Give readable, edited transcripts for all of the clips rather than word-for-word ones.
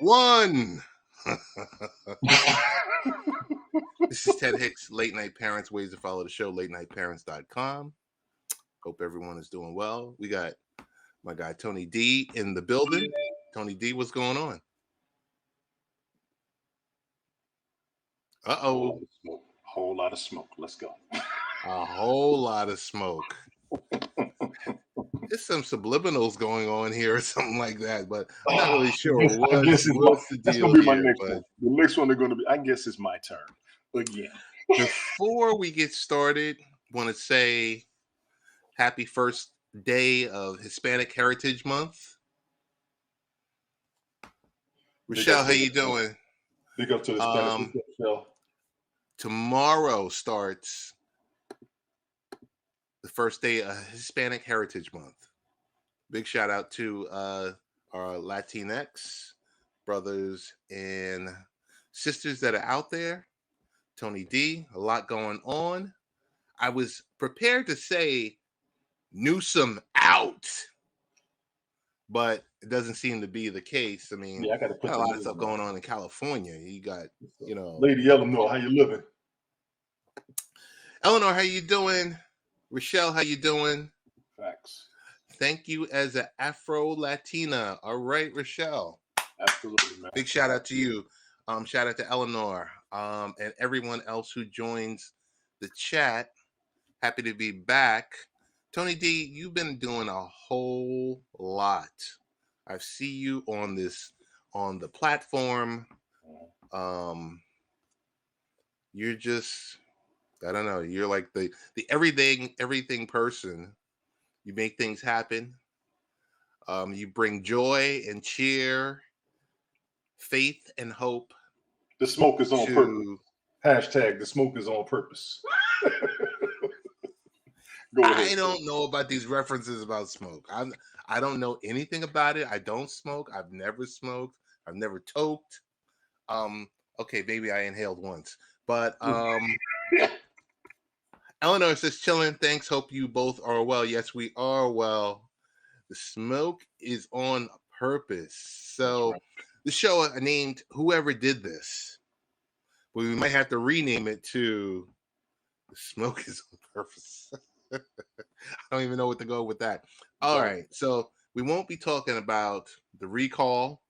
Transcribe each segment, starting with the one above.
one. This is Ted Hicks, Late Night Parents, ways to follow the show, latenightparents.com. Hope everyone is doing well. We got my guy Tony D in the building. Tony D, what's going on? Uh-oh. Whole lot of smoke. Let's go. A whole lot of smoke. There's some subliminals going on here or something like that, but I'm not really sure what's the deal gonna be my here. next But one. The next one they're going to be, I guess it's my turn again. Before we get started, want to say happy first day of Hispanic Heritage Month. Rochelle, how you doing? Big up to the Hispanic Rochelle. Tomorrow starts the first day of Hispanic Heritage Month. Big shout out to our Latinx brothers and sisters that are out there. Tony D, a lot going on. I was prepared to say Newsom out, but it doesn't seem to be the case. I mean, I got to put a lot of stuff going on in California. You got, Lady Eleanor, how you living? Eleanor, how you doing? Rochelle, how you doing? Facts. Thank you as an Afro-Latina. All right, Rochelle. Absolutely, man. Big shout out to you. Shout out to Eleanor and everyone else who joins the chat. Happy to be back. Tony D, you've been doing a whole lot. I see you on the platform. You're just, I don't know, you're like the everything person. You make things happen. You bring joy and cheer, faith and hope. The smoke is on purpose. Hashtag the smoke is on purpose. I don't know about these references about smoke. I don't know anything about it. I don't smoke. I've never smoked. I've never toked. Okay, maybe I inhaled once. But Eleanor says, chilling. Thanks. Hope you both are well. Yes, we are well. The smoke is on purpose. So the show I named Whoever Did This. But we might have to rename it to The Smoke is on Purpose. I don't even know what to go with that. All right. So we won't be talking about the recall.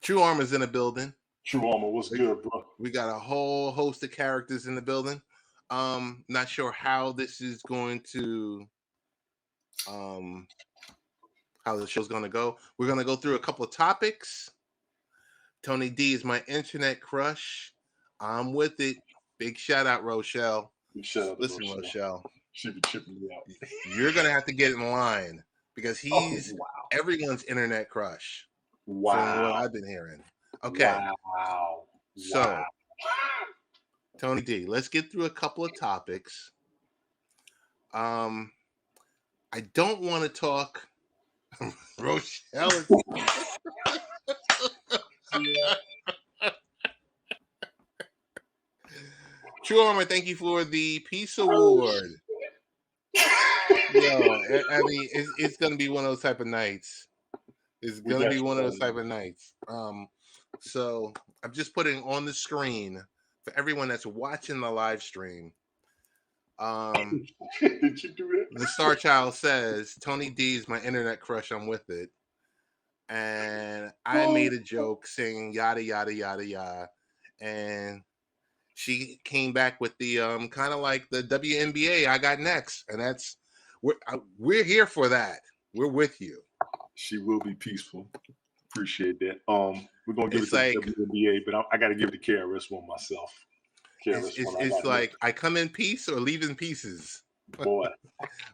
True Armor's in the building. True Armor, what's good, bro? We got a whole host of characters in the building. Not sure how this is going to how the show's gonna go. We're gonna go through a couple of topics. Tony D is my internet crush. I'm with it. Big shout out, Rochelle. Listen, Rochelle. She be tripping me out. You're gonna have to get in line because he's everyone's internet crush. Wow. From what I've been hearing. Okay. Wow. So, Tony D, let's get through a couple of topics. I don't want to talk. Rochelle. True Armor, thank you for the Peace Award. I mean, it's gonna be one of those type of nights. It's gonna be one of those type of nights. So I'm just putting on the screen for everyone that's watching the live stream. Did you do it? The Star Child says, Tony D is my internet crush. I'm with it. And I made a joke saying yada yada yada yada, and she came back with the kind of like the WNBA. I got next, and that's we're here for that. We're with you. She will be peaceful. Appreciate that. We're gonna give it to the WNBA, but I got to give it to KRS One myself. It's like I come in peace or leave in pieces. Boy.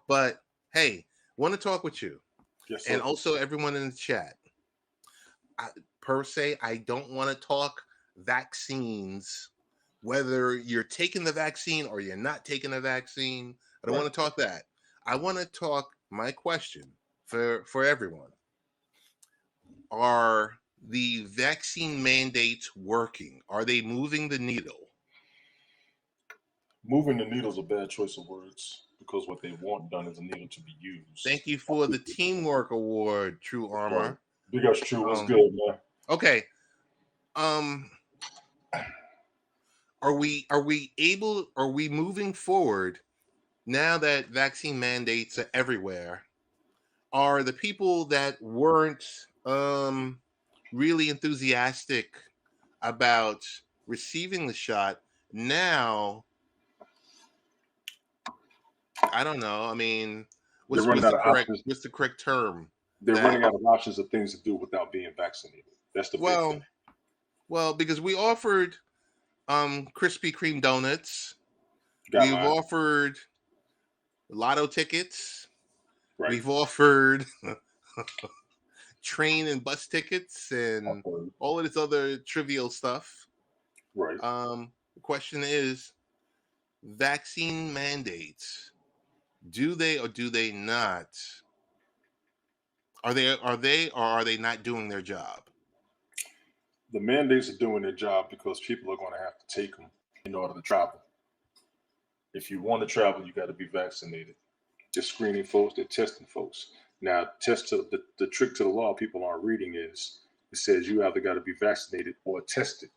But hey, want to talk with you. Yes, and also everyone in the chat. I don't want to talk vaccines, whether you're taking the vaccine or you're not taking the vaccine. I don't want to talk that. I want to talk my question for everyone. Are the vaccine mandates working? Are they moving the needle? Moving the needle is a bad choice of words because what they want done is a needle to be used. Thank you for the teamwork award, True Armor. Big ups, True. What's good, man? Okay. Are we moving forward now that vaccine mandates are everywhere? Are the people that weren't really enthusiastic about receiving the shot now, I don't know. I mean, what's the correct term? They're running out of options of things to do without being vaccinated. That's the big thing. Well, because we offered Krispy Kreme donuts. We've offered lotto tickets. Right. We've offered train and bus tickets and all of this other trivial stuff. Right. The question is, vaccine mandates, do they or do they not? Are they or are they not doing their job? The mandates are doing their job because people are going to have to take them in order to travel. If you want to travel, you got to be vaccinated. They're screening folks, they're testing folks. Now, the trick to the law people aren't reading is it says you either got to be vaccinated or tested.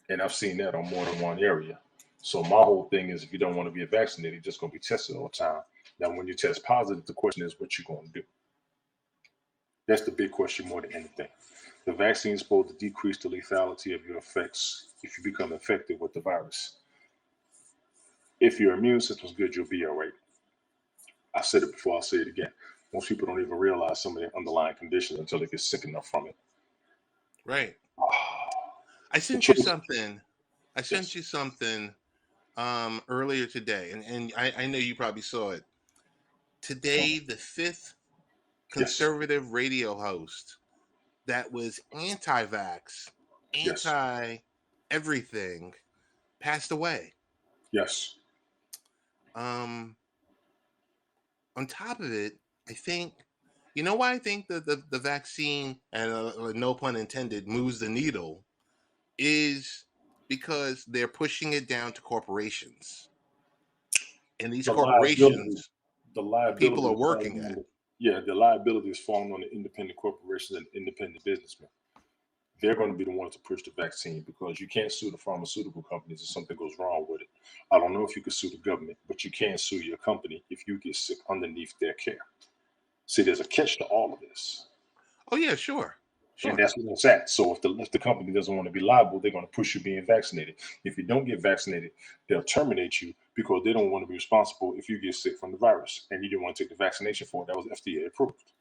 And I've seen that on more than one area. So my whole thing is if you don't want to be vaccinated, you're just going to be tested all the time. Now, when you test positive, the question is what you're going to do. That's the big question more than anything. The vaccine is supposed to decrease the lethality of your effects if you become infected with the virus. If your immune system's good, you'll be all right. I said it before, I'll say it again. Most people don't even realize some of their underlying conditions until they get sick enough from it. Right. I sent you something. Earlier today, and I know you probably saw it. Today, the fifth conservative radio host that was anti-vax, anti-everything, passed away. Yes. On top of it, I think, you know why I think that the vaccine, and no pun intended, moves the needle, is because they're pushing it down to corporations. And these corporations, people are working at. The liability is falling on the independent corporations and independent businessmen. They're going to be the ones to push the vaccine because you can't sue the pharmaceutical companies if something goes wrong with it. I don't know if you can sue the government, but you can sue your company if you get sick underneath their care. See, there's a catch to all of this. Oh, yeah, sure. And that's what it's at. So if the company doesn't want to be liable, they're going to push you being vaccinated. If you don't get vaccinated, they'll terminate you because they don't want to be responsible if you get sick from the virus and you didn't want to take the vaccination for it. That was FDA approved.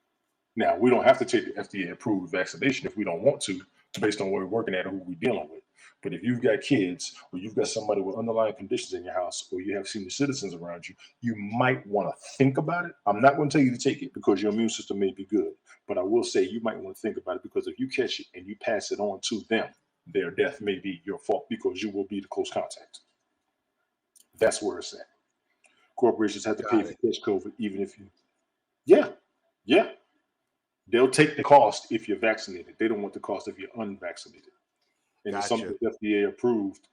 Now, we don't have to take the FDA approved vaccination if we don't want to, based on where we're working at or who we're dealing with. But if you've got kids or you've got somebody with underlying conditions in your house or you have senior citizens around you, you might want to think about it. I'm not going to tell you to take it because your immune system may be good. But I will say you might want to think about it because if you catch it and you pass it on to them, their death may be your fault because you will be the close contact. That's where it's at. Corporations have to pay for catch COVID even if you... Yeah. They'll take the cost if you're vaccinated. They don't want the cost if you're unvaccinated. And if something FDA approved,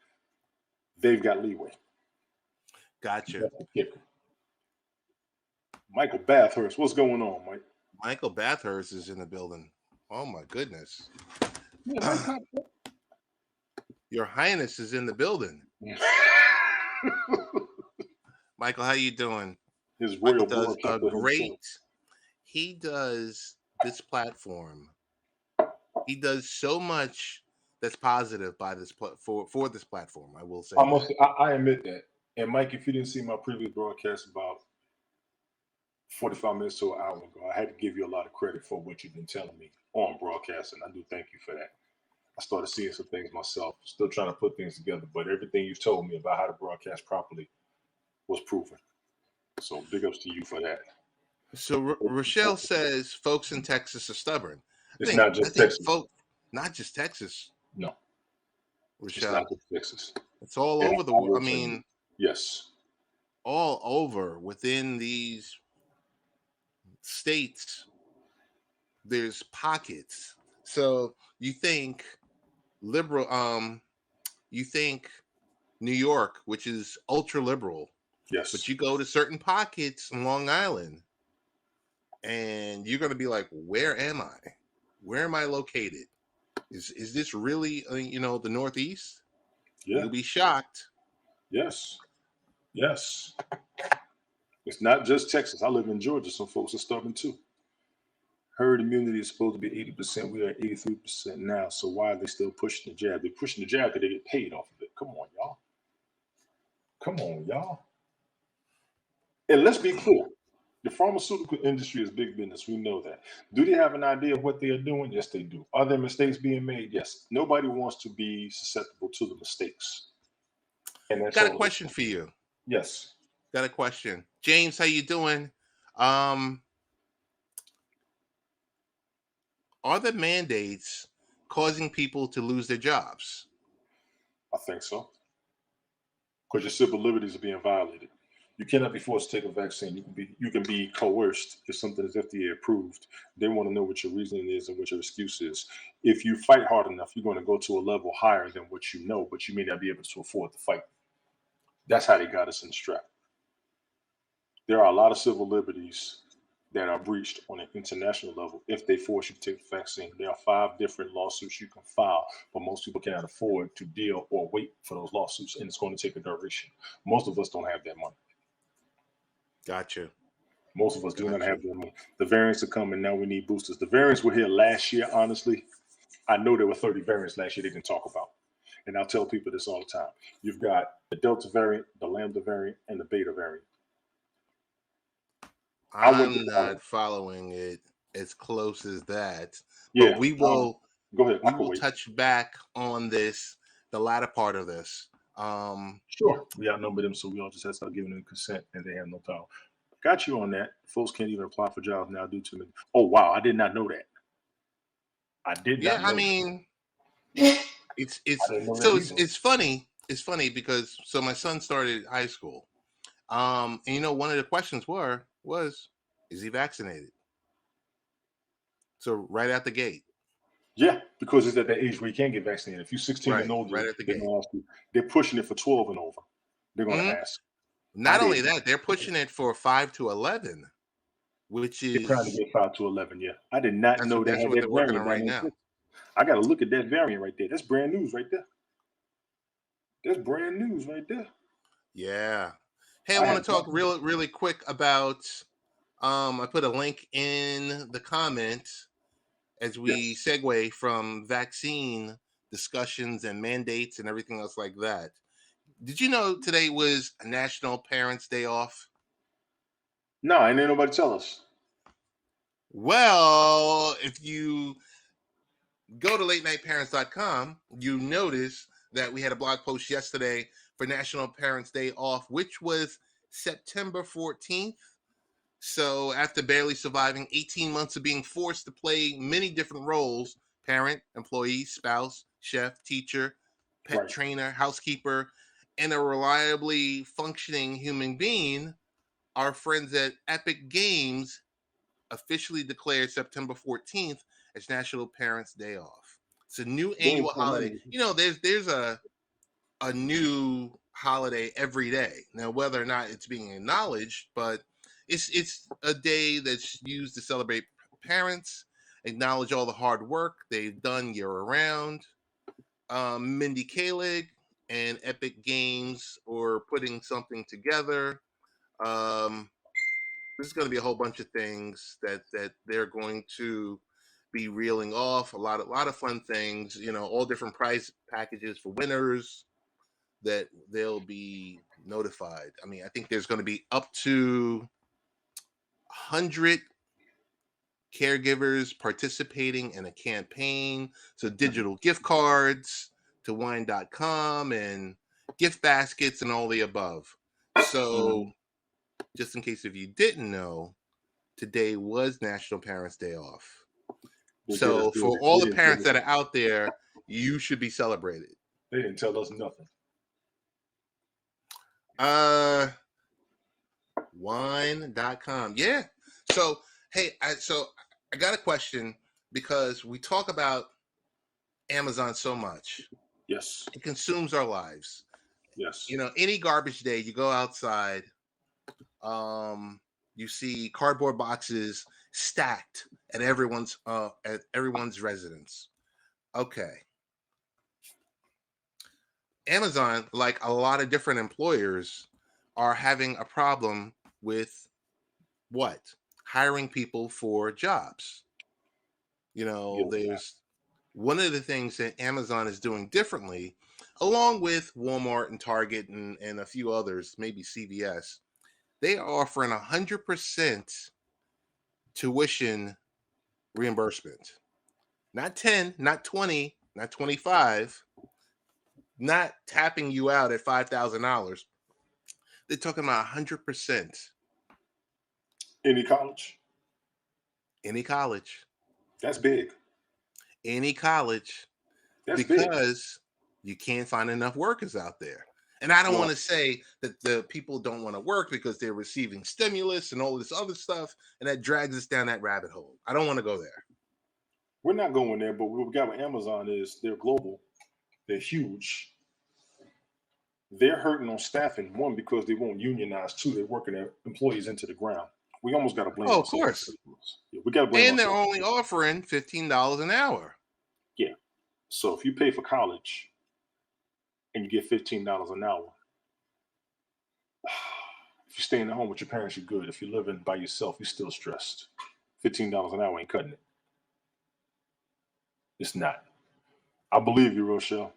they've got leeway. Gotcha. Michael Bathurst, what's going on, Mike? Michael Bathurst is in the building. Oh my goodness. Your Highness is in the building. Michael, how you doing? His royal does a great. He does this platform. He does so much that's positive by this for this platform. I will say. I admit that. And Mike, if you didn't see my previous broadcast about 45 minutes to an hour ago, I had to give you a lot of credit for what you've been telling me on broadcast, and I do thank you for that. I started seeing some things myself, still trying to put things together, but everything you've told me about how to broadcast properly was proven. So big ups to you for that. So Rochelle says folks in Texas are stubborn. It's not just Texas. Not just Texas. No. Rochelle. It's not just Texas. It's all over the world. I mean, yes. All over within these states, there's pockets. So you think liberal, you think New York, which is ultra liberal. Yes. But you go to certain pockets in Long Island and you're going to be like, where am I? where am I located? Is this really the Northeast? Yeah. You'll be shocked. Yes. Yes. It's not just Texas. I live in Georgia. Some folks are stubborn too. Herd immunity is supposed to be 80%. We are at 83% now. So why are they still pushing the jab? They're pushing the jab because they get paid off of it. Come on, y'all. Come on, y'all. And let's be clear. The pharmaceutical industry is big business. We know that. Do they have an idea of what they are doing? Yes, they do. Are there mistakes being made? Yes. Nobody wants to be susceptible to the mistakes. And that's Got a all. question for you. Yes. Got a question. James, how you doing? Are the mandates causing people to lose their jobs? I think so. Because your civil liberties are being violated. You cannot be forced to take a vaccine. You can be coerced if something is FDA approved. They want to know what your reasoning is and what your excuse is. If you fight hard enough, you're going to go to a level higher than what you know, but you may not be able to afford to fight. That's how they got us in the strap. There are a lot of civil liberties that are breached on an international level if they force you to take the vaccine. There are 5 different lawsuits you can file, but most people cannot afford to deal or wait for those lawsuits, and it's going to take a duration. Most of us don't have that money. Gotcha. Most of us do not have that money. The variants are coming now. We need boosters. The variants were here last year. Honestly, I know there were 30 variants last year they didn't talk about. And I'll tell people this all the time. You've got the Delta variant, the Lambda variant, and the Beta variant. I'm not following it as close as that. Yeah. But we will go ahead. We will touch back on this, the latter part of this. Sure. We outnumber them, so we all just have to start giving them consent, and they have no power. Got you on that. Folks can't even apply for jobs now due to. Oh wow, I did not know that. I did not. Yeah, know I mean, that. it's funny. It's funny because my son started high school, and one of the questions was, is he vaccinated? So right out the gate. Yeah, because it's at that age where you can't get vaccinated. If you're 16 and older, right at the gate. They're pushing it for 12 and over. They're going to ask. Not only that, they're pushing it for 5 to 11, which is they're trying to get 5 to 11. Yeah, I did not know that's what they're working on right now. I got to look at that variant right there. That's brand news right there. That's brand news right there. Yeah. Hey, I want to talk really quick about. I put a link in the comment as we segue from vaccine discussions and mandates and everything else like that. Did you know today was National Parents' Day off? No, ain't nobody tell us. Well, if you go to latenightparents.com, you notice that we had a blog post yesterday for National Parents' Day off, which was September 14th. So after barely surviving 18 months of being forced to play many different roles, parent, employee, spouse, chef, teacher, pet trainer, housekeeper, and a reliably functioning human being, our friends at Epic Games officially declared September 14th as National Parents' Day off. It's a new annual holiday. There's a new holiday every day. Now, whether or not it's being acknowledged, but it's a day that's used to celebrate parents, acknowledge all the hard work they've done year round. Mindy Kaling and Epic Games are putting something together. There's going to be a whole bunch of things that they're going to be reeling off. A lot of fun things. All different prize packages for winners that they'll be notified. I mean, I think there's going to be up to 100 caregivers participating in a campaign. So digital gift cards to wine.com and gift baskets and all the above. So just in case if you didn't know, today was National Parents' Day off. So for all the parents that are out there, you should be celebrated. They didn't tell us nothing. Wine.com. Yeah. So, hey, I got a question because we talk about Amazon so much. Yes. It consumes our lives. Yes. Any garbage day, you go outside, you see cardboard boxes stacked at everyone's residence. Okay. Amazon, like a lot of different employers, are having a problem with what? Hiring people for jobs. Yeah. There's one of the things that Amazon is doing differently, along with Walmart and Target and a few others, maybe CVS. They are offering 100% tuition reimbursement. Not 10, not 20, not 25, not tapping you out at $5,000. They're talking about 100%. Any college? Any college. That's big. Any college. That's big. Because you can't find enough workers out there. And I don't Well, want to say that the people don't want to work because they're receiving stimulus and all this other stuff, and that drags us down that rabbit hole. I don't want to go there. we're not going there, but what we got with Amazon is they're global, they're huge. They're hurting on staffing, one, because they won't unionize, two, they're working their employees into the ground. We almost got to blame Oh, of ourselves. course. Yeah, we got to blame And they're ourselves. only offering $15 an hour. Yeah. So if you pay for college and you get $15 an hour, if you're staying at home with your parents, you're good. If you're living by yourself, you're still stressed. $15 an hour ain't cutting it. It's not. I believe you, Rochelle.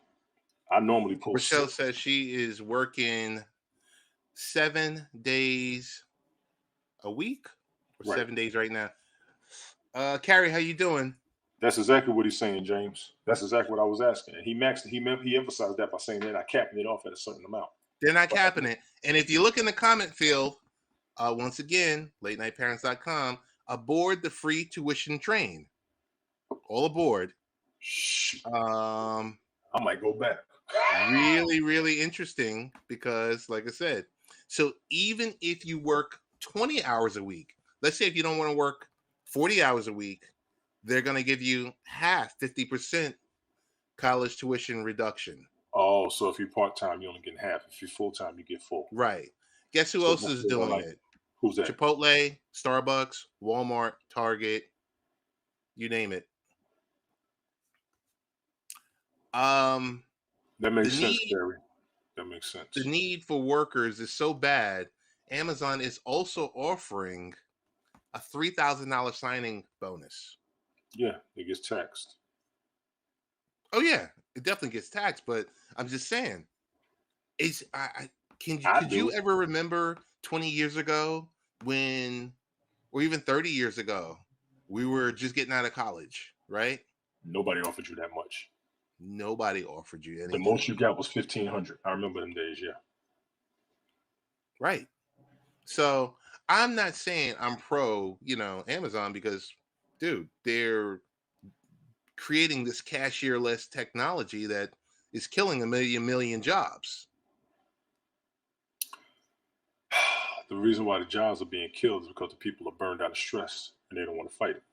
I normally post. Rochelle says she is working 7 days a week, or Right. 7 days right now. Carrie, how you doing? That's exactly what he's saying, James. That's exactly what I was asking. And he emphasized that by saying they're not capping it off at a certain amount. They're not capping it. And if you look in the comment field, once again, latenightparents.com, aboard the free tuition train. All aboard. Shh. I might go back. Really, really interesting because, like I said, so even if you work 20 hours a week, let's say if you don't want to work 40 hours a week, they're going to give you half, 50% college tuition reduction. Oh, so if you're part-time, you only get half. If you're full-time, you get full. Right. Guess who else is doing it? Who's that? Chipotle, Starbucks, Walmart, Target, you name it. That makes sense, Barry. That makes sense. The need for workers is so bad. Amazon is also offering a $3,000 signing bonus. Yeah, it gets taxed. Oh yeah, it definitely gets taxed. But I'm just saying, could you ever remember 20 years ago when, or even 30 years ago, we were just getting out of college, right? Nobody offered you that much. Nobody offered you anything. The most you got was $1,500. I remember them days. Yeah. Right. So I'm not saying I'm pro, Amazon, because, dude, they're creating this cashierless technology that is killing a million jobs. The reason why the jobs are being killed is because the people are burned out of stress and they don't want to fight it.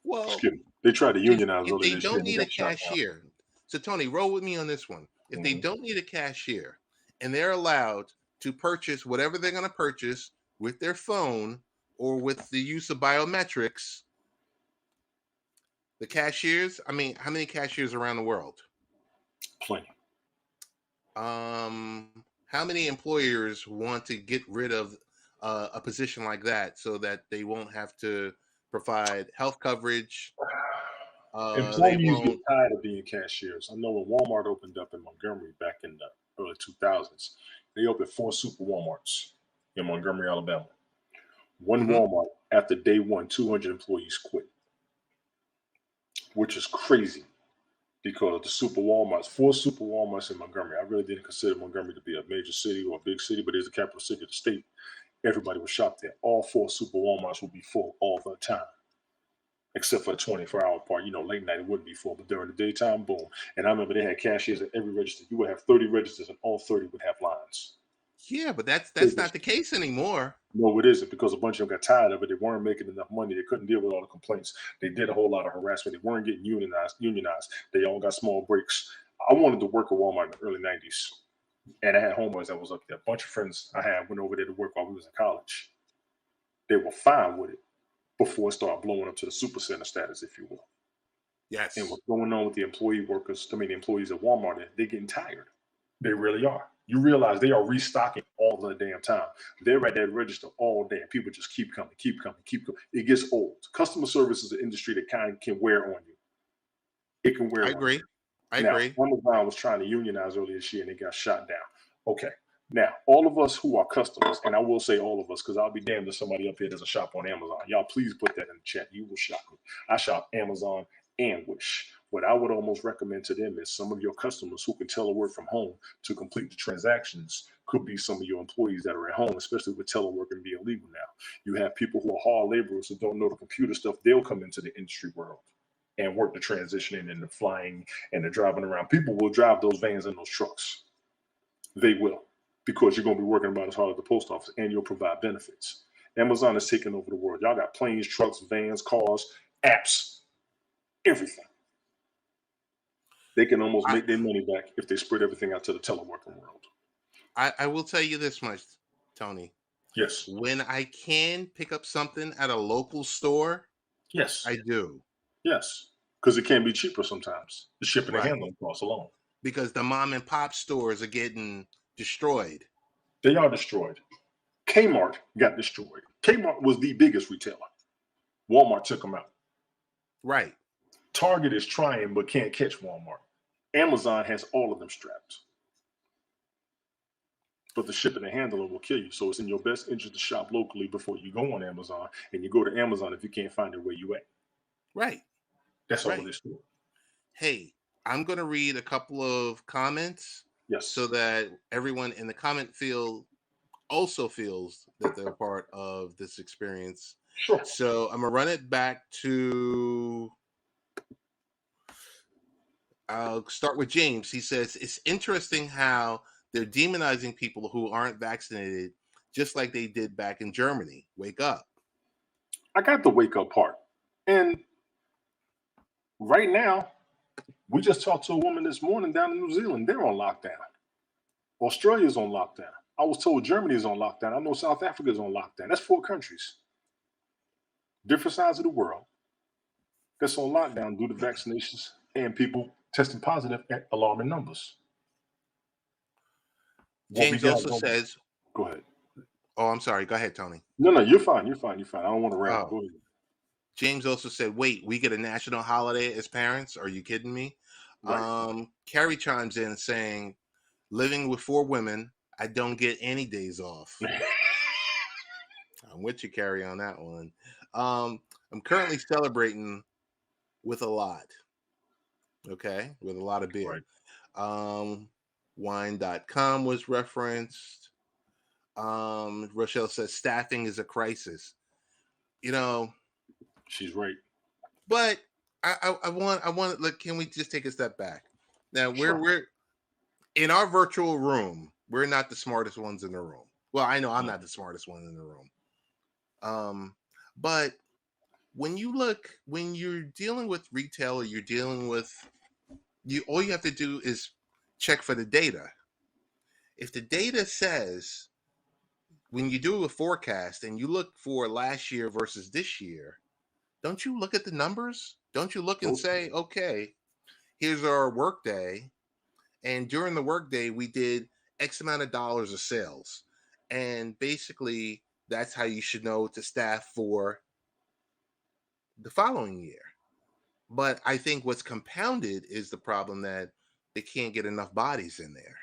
Well, they tried to unionize if they don't need a cashier. So Tony, roll with me on this one. If they don't need a cashier and they're allowed to purchase whatever they're going to purchase with their phone or with the use of biometrics, the cashiers, I mean, how many cashiers around the world? Plenty. How many employers want to get rid of a position like that so that they won't have to provide health coverage? Employees get tired of being cashiers. I know when Walmart opened up in Montgomery back in the early 2000s, they opened 4 super Walmarts in Montgomery, Alabama. One Walmart, after day one, 200 employees quit, which is crazy because the super Walmarts, 4 super Walmarts in Montgomery. I really didn't consider Montgomery to be a major city or a big city, but it's the capital city of the state. Everybody would shop there. All 4 super Walmarts would be full all the time, except for the 24-hour part. Late night it wouldn't be full, but during the daytime, boom. And I remember they had cashiers at every register. You would have 30 registers, and all 30 would have lines. Yeah, but that's not the case anymore. No, it isn't, because a bunch of them got tired of it. They weren't making enough money. They couldn't deal with all the complaints. They did a whole lot of harassment. They weren't getting unionized. They all got small breaks. I wanted to work at Walmart in the early 90s. And I had homeboys that was up there. A bunch of friends I had went over there to work while we was in college. They were fine with it. before it started blowing up to the super center status, if you will. And Yes, what's going on with the the employees at Walmart, they're getting tired. They really are. You realize they are restocking all the damn time. They're at that register all day, and people just keep coming, keep coming, keep coming. It gets old. Customer service is an industry that kind of can wear on you. It can wear I on you. agree. I Now, agree. Amazon was trying to unionize earlier this year, and they got shot down. Okay. Now, all of us who are customers, and I will say all of us, because I'll be damned if somebody up here doesn't shop on Amazon. Y'all, please put that in the chat. You will shop me. I shop Amazon and Wish. What I would almost recommend to them is some of your customers who can telework from home to complete the transactions could be some of your employees that are at home, especially with teleworking being legal now. You have people who are hard laborers who don't know the computer stuff. They'll come into the industry world and work the transitioning and the flying and the driving around. People will drive those vans and those trucks. They will, because you're going to be working about as hard as the post office and you'll provide benefits. Amazon is taking over the world. Y'all got planes, trucks, vans, cars, apps, everything. They can almost I, make their money back if they spread everything out to the teleworking world. I will tell you this much, Tony. Yes. When I can pick up something at a local store, Yes. I do. Yes. Because it can be cheaper sometimes. The shipping and Right. handling costs alone. Because the mom and pop stores are getting destroyed. They are destroyed. Kmart got destroyed. Kmart was the biggest retailer. Walmart took them out. Right. Target is trying but can't catch Walmart. Amazon has all of them strapped. But the shipping and handling will kill you. So it's in your best interest to shop locally before you go on Amazon. And you go to Amazon if you can't find it where you at. Right. That's all Right. it is to it. Hey, I'm going to read a couple of comments so Yes. that everyone in the comment field also feels that they're part of this experience. Sure. So I'm going to run it back to, I'll start with James. He says, it's interesting how they're demonizing people who aren't vaccinated, just like they did back in Germany. Wake up. I got the wake up part. And right now, we just talked to a woman this morning down in New Zealand. They're on lockdown. Australia's on lockdown. I was told Germany is on lockdown. I know South Africa is on lockdown. That's 4 countries, different sides of the world, that's on lockdown due to vaccinations and people testing positive at alarming numbers. What we James got also going. says, Go ahead. oh, I'm sorry. Go ahead, Tony. No, you're fine. You're fine. You're fine. I don't want to ramble. Oh, Go ahead. James also said, wait, we get a national holiday as parents? Are you kidding me? Right. Carrie chimes in saying, living with 4 women, I don't get any days off. I'm with you, Carrie, on that one. I'm currently celebrating with a lot. Okay, with a lot of beer. Right. Wine.com was referenced. Rochelle says staffing is a crisis. You know, She's right. but I want. Look, can we just take a step back? Now Sure. we're in our virtual room. We're not the smartest ones in the room. Well, I know I'm not the smartest one in the room. But when you're dealing with retail, or you're dealing with all you have to do is check for the data. If the data says, when you do a forecast and you look for last year versus this year, don't you look at the numbers? Don't you look and say, okay, here's our work day, and during the work day we did X amount of dollars of sales, and basically that's how you should know to staff for the following year. But I think what's compounded is the problem that they can't get enough bodies in there.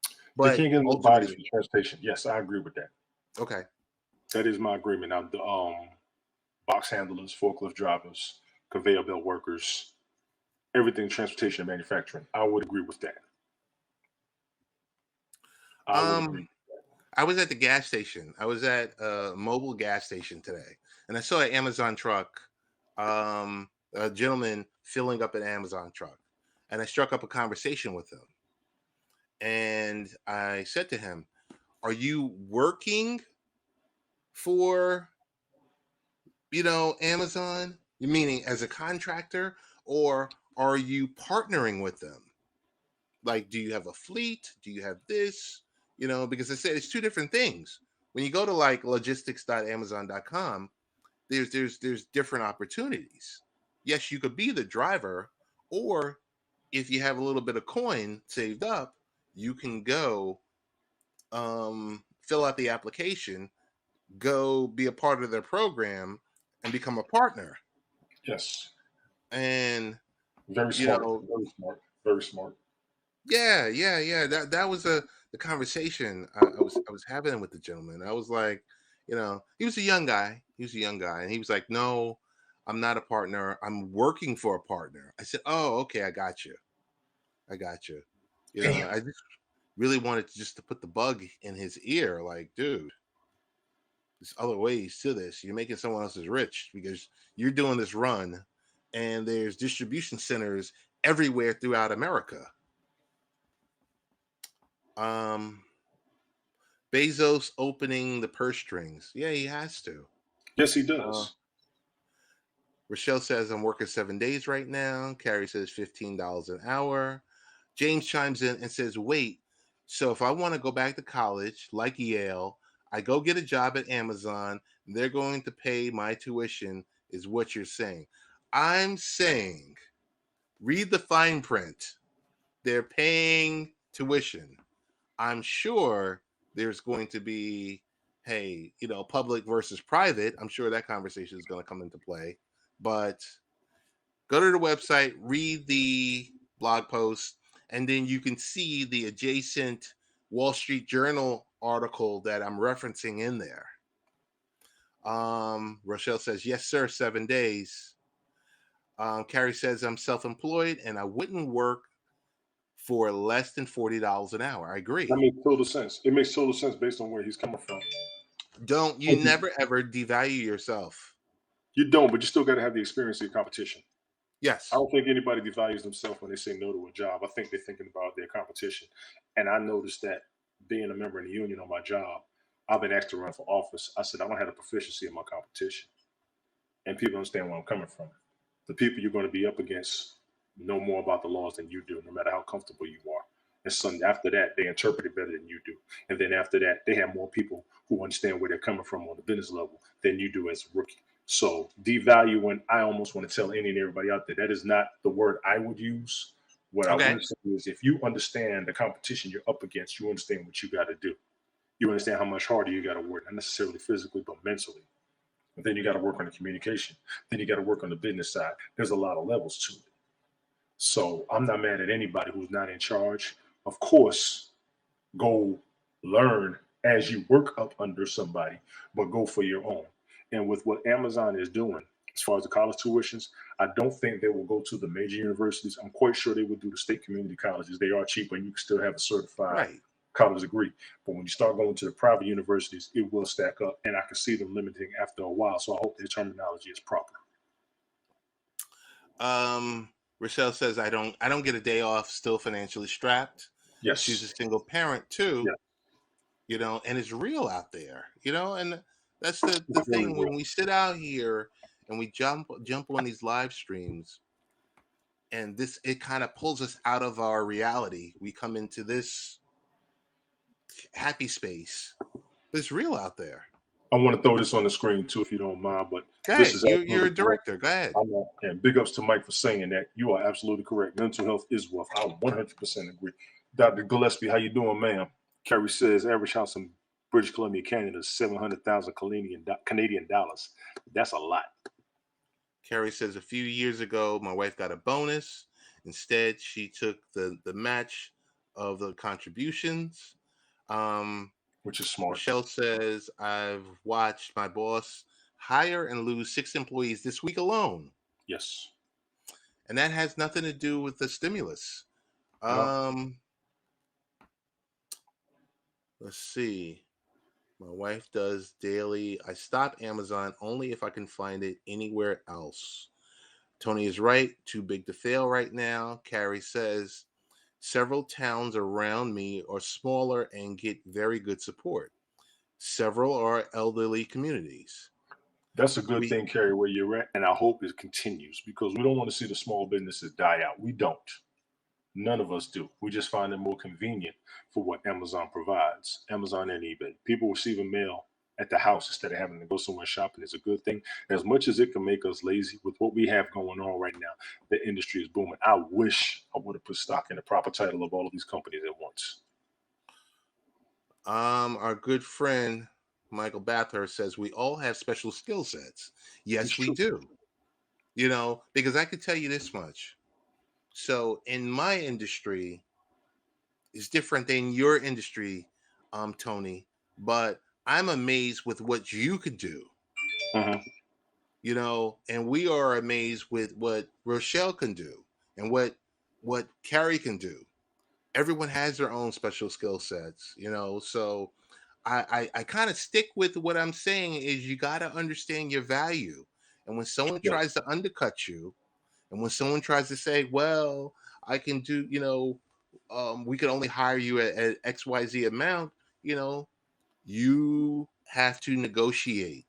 They But can't get enough bodies ultimately, for transportation. Yes, I agree with that. okay, That is my agreement. Now, the box handlers, forklift drivers, conveyor belt workers, everything transportation and manufacturing. I would agree with that. I would um, agree. I was at the gas station. I was at a mobile gas station today, and I saw an Amazon truck. A gentleman filling up an Amazon truck, and I struck up a conversation with him. And I said to him, "Are you working for Amazon? Meaning as a contractor, or are you partnering with them? Like, do you have a fleet? Do you have this? Because I said it's 2 different things. When you go to like logistics.amazon.com, there's different opportunities. Yes, you could be the driver, or if you have a little bit of coin saved up, you can go fill out the application, go be a part of their program, and become a partner. Yes. And Very you smart. know, Very smart. Very smart. yeah. That was the conversation I was having with the gentleman. I was like, he was a young guy. He was a young guy, and he was like, "No, I'm not a partner. I'm working for a partner." I said, "Oh, okay, I got you. I got you." Damn. I just really wanted to just to put the bug in his ear, like, dude, there's other ways to this. You're making someone else's rich because you're doing this run, and there's distribution centers everywhere throughout America. Um, Bezos opening the purse strings. Yeah, he has to. Yes, he Uh, does. Rochelle says, I'm working 7 days right now. Carrie says $15 an hour. James chimes in and says, wait, so if I want to go back to college, like Yale, I go get a job at Amazon, they're going to pay my tuition, is what you're saying. I'm saying, read the fine print. They're paying tuition. I'm sure there's going to be, hey, public versus private. I'm sure that conversation is going to come into play. But go to the website, read the blog post, and then you can see the adjacent Wall Street Journal article that I'm referencing in there. Rochelle says, yes, sir, 7 days. Carrie says, I'm self employed and I wouldn't work for less than $40 an hour. I That agree. makes total sense. It makes total sense based on where he's coming from. Don't you never ever devalue yourself. You don't, but you still got to have the experience of your competition. I Yes. don't think anybody devalues themselves when they say no to a job. I think they're thinking about their competition. And I noticed that being a member in the union on my job, I've been asked to run for office. I said, I don't have the proficiency in my competition. And people understand where I'm coming from. The people you're going to be up against know more about the laws than you do, no matter how comfortable you are. And so after that, they interpret it better than you do. And then after that, they have more people who understand where they're coming from on the business level than you do as a rookie. So devaluing, I almost want to tell any and everybody out there, that is not the word I would use. What I Okay. would say is if you understand the competition you're up against, you understand what you got to do. You understand how much harder you got to work, not necessarily physically, but mentally. And then you got to work on the communication. Then you got to work on the business side. There's a lot of levels to it. So I'm not mad at anybody who's not in charge. Of course, go learn as you work up under somebody, but go for your own. And with what Amazon is doing, as far as the college tuitions, I don't think they will go to the major universities. I'm quite sure they would do the state community colleges. They are cheaper and you can still have a certified Right. college degree. But when you start going to the private universities, it will stack up. And I can see them limiting after a while. So I hope their terminology is proper. Rochelle says I don't get a day off, still financially strapped. She's a Yes. single parent too, Yeah. and it's real out there, and that's the It's very thing real. when we sit out here and we jump on these live streams, and this it kind of pulls us out of our reality. We come into this happy space. But it's real out there. I want to throw this on the screen too, if you don't mind. But Go this ahead. is You're absolutely a correct. director. Go ahead. And big ups to Mike for saying that. You are absolutely correct. Mental health is wealth. I 100% agree. Dr. Gillespie, how you doing, ma'am? Kerry says average house in British Columbia, Canada is 700,000 Canadian dollars. That's a lot. Carrie says a few years ago, my wife got a bonus. Instead, she took the match of the contributions. Um, Which is smart. Rochelle says I've watched my boss hire and lose 6 employees this week alone, Yes. and that has nothing to do with the stimulus. No. Um, let's see. My wife does daily. I stop Amazon only if I can find it anywhere else. Tony is right. Too big to fail right now. Carrie says several towns around me are smaller and get very good support. Several are elderly communities. That's a good We thing, Kerry, where you're at. And I hope it continues because we don't want to see the small businesses die out. We don't. None of us do. We just find it more convenient for what Amazon provides. Amazon and eBay. People receiving mail at the house instead of having to go somewhere shopping is a good thing. As much as it can make us lazy with what we have going on right now, the industry is booming. I wish I would have put stock in the proper title of all of these companies at once. Our good friend Michael Bathurst says we all have special skill sets. It's Yes, we true. do. Because I could tell you this much. So in my industry, it's different than your industry, Tony. But I'm amazed with what you could do, Mhm. and we are amazed with what Rochelle can do and what Carrie can do. Everyone has their own special skill sets. So I kind of stick with what I'm saying is you got to understand your value. And when someone tries Yes. to undercut you, and when someone tries to say, well, I can do, we can only hire you at XYZ amount, you know, you have to negotiate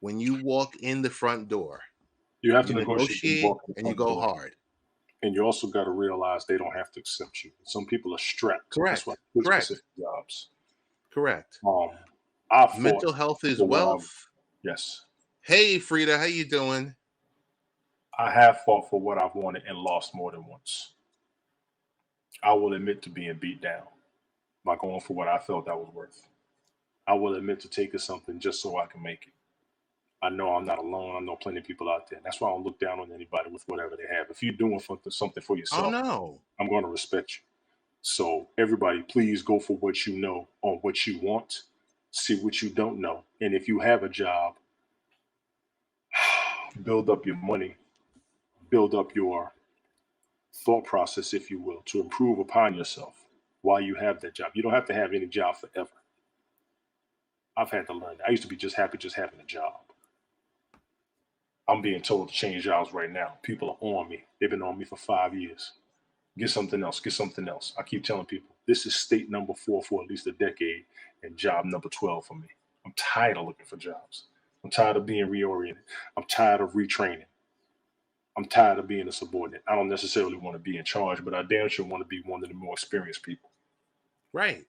when you walk in the front door. You have to You negotiate when you negotiate walk in the and you front go door. hard. And you also got to realize they don't have to accept you. Some people are strapped. That's why Correct. with Correct. specific jobs. Correct. Um, I fought Mental health is for what I wealth. yes. Hey, Frida, how you doing? I have fought for what I've wanted and lost more than once. I will admit to being beat down by going for what I felt I was worth. I will admit to taking something just so I can make it. I know I'm not alone. I know plenty of people out there. That's why I don't look down on anybody with whatever they have. If you're doing something for Oh yourself, no. I'm going to respect you. So everybody, please go for what you know on what you want. See what you don't know. And if you have a job, build up your money, build up your thought process, if you will, to improve upon yourself while you have that job. You don't have to have any job forever. I've had to learn that. I used to be just happy just having a job. I'm being told to change jobs right now. People are on me. They've been on me for 5 years. Get something else. Get something else. I keep telling people this is state number 4 for at least a decade and job number 12 for me. I'm tired of looking for jobs. I'm tired of being reoriented. I'm tired of retraining. I'm tired of being a subordinate. I don't necessarily want to be in charge, but I damn sure want to be one of the more experienced people. Right.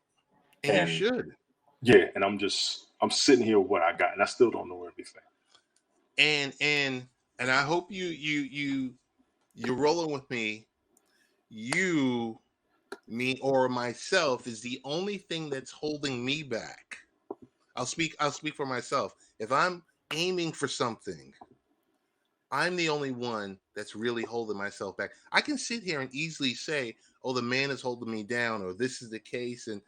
And you And should. yeah, and I'm sitting here with what I got, and I still don't know everything. And I hope you're rolling with me. You, me, or myself is the only thing that's holding me back. I'll speak for myself. If I'm aiming for something, I'm the only one that's really holding myself back. I can sit here and easily say, "Oh, the man is holding me down," or "This is the case," and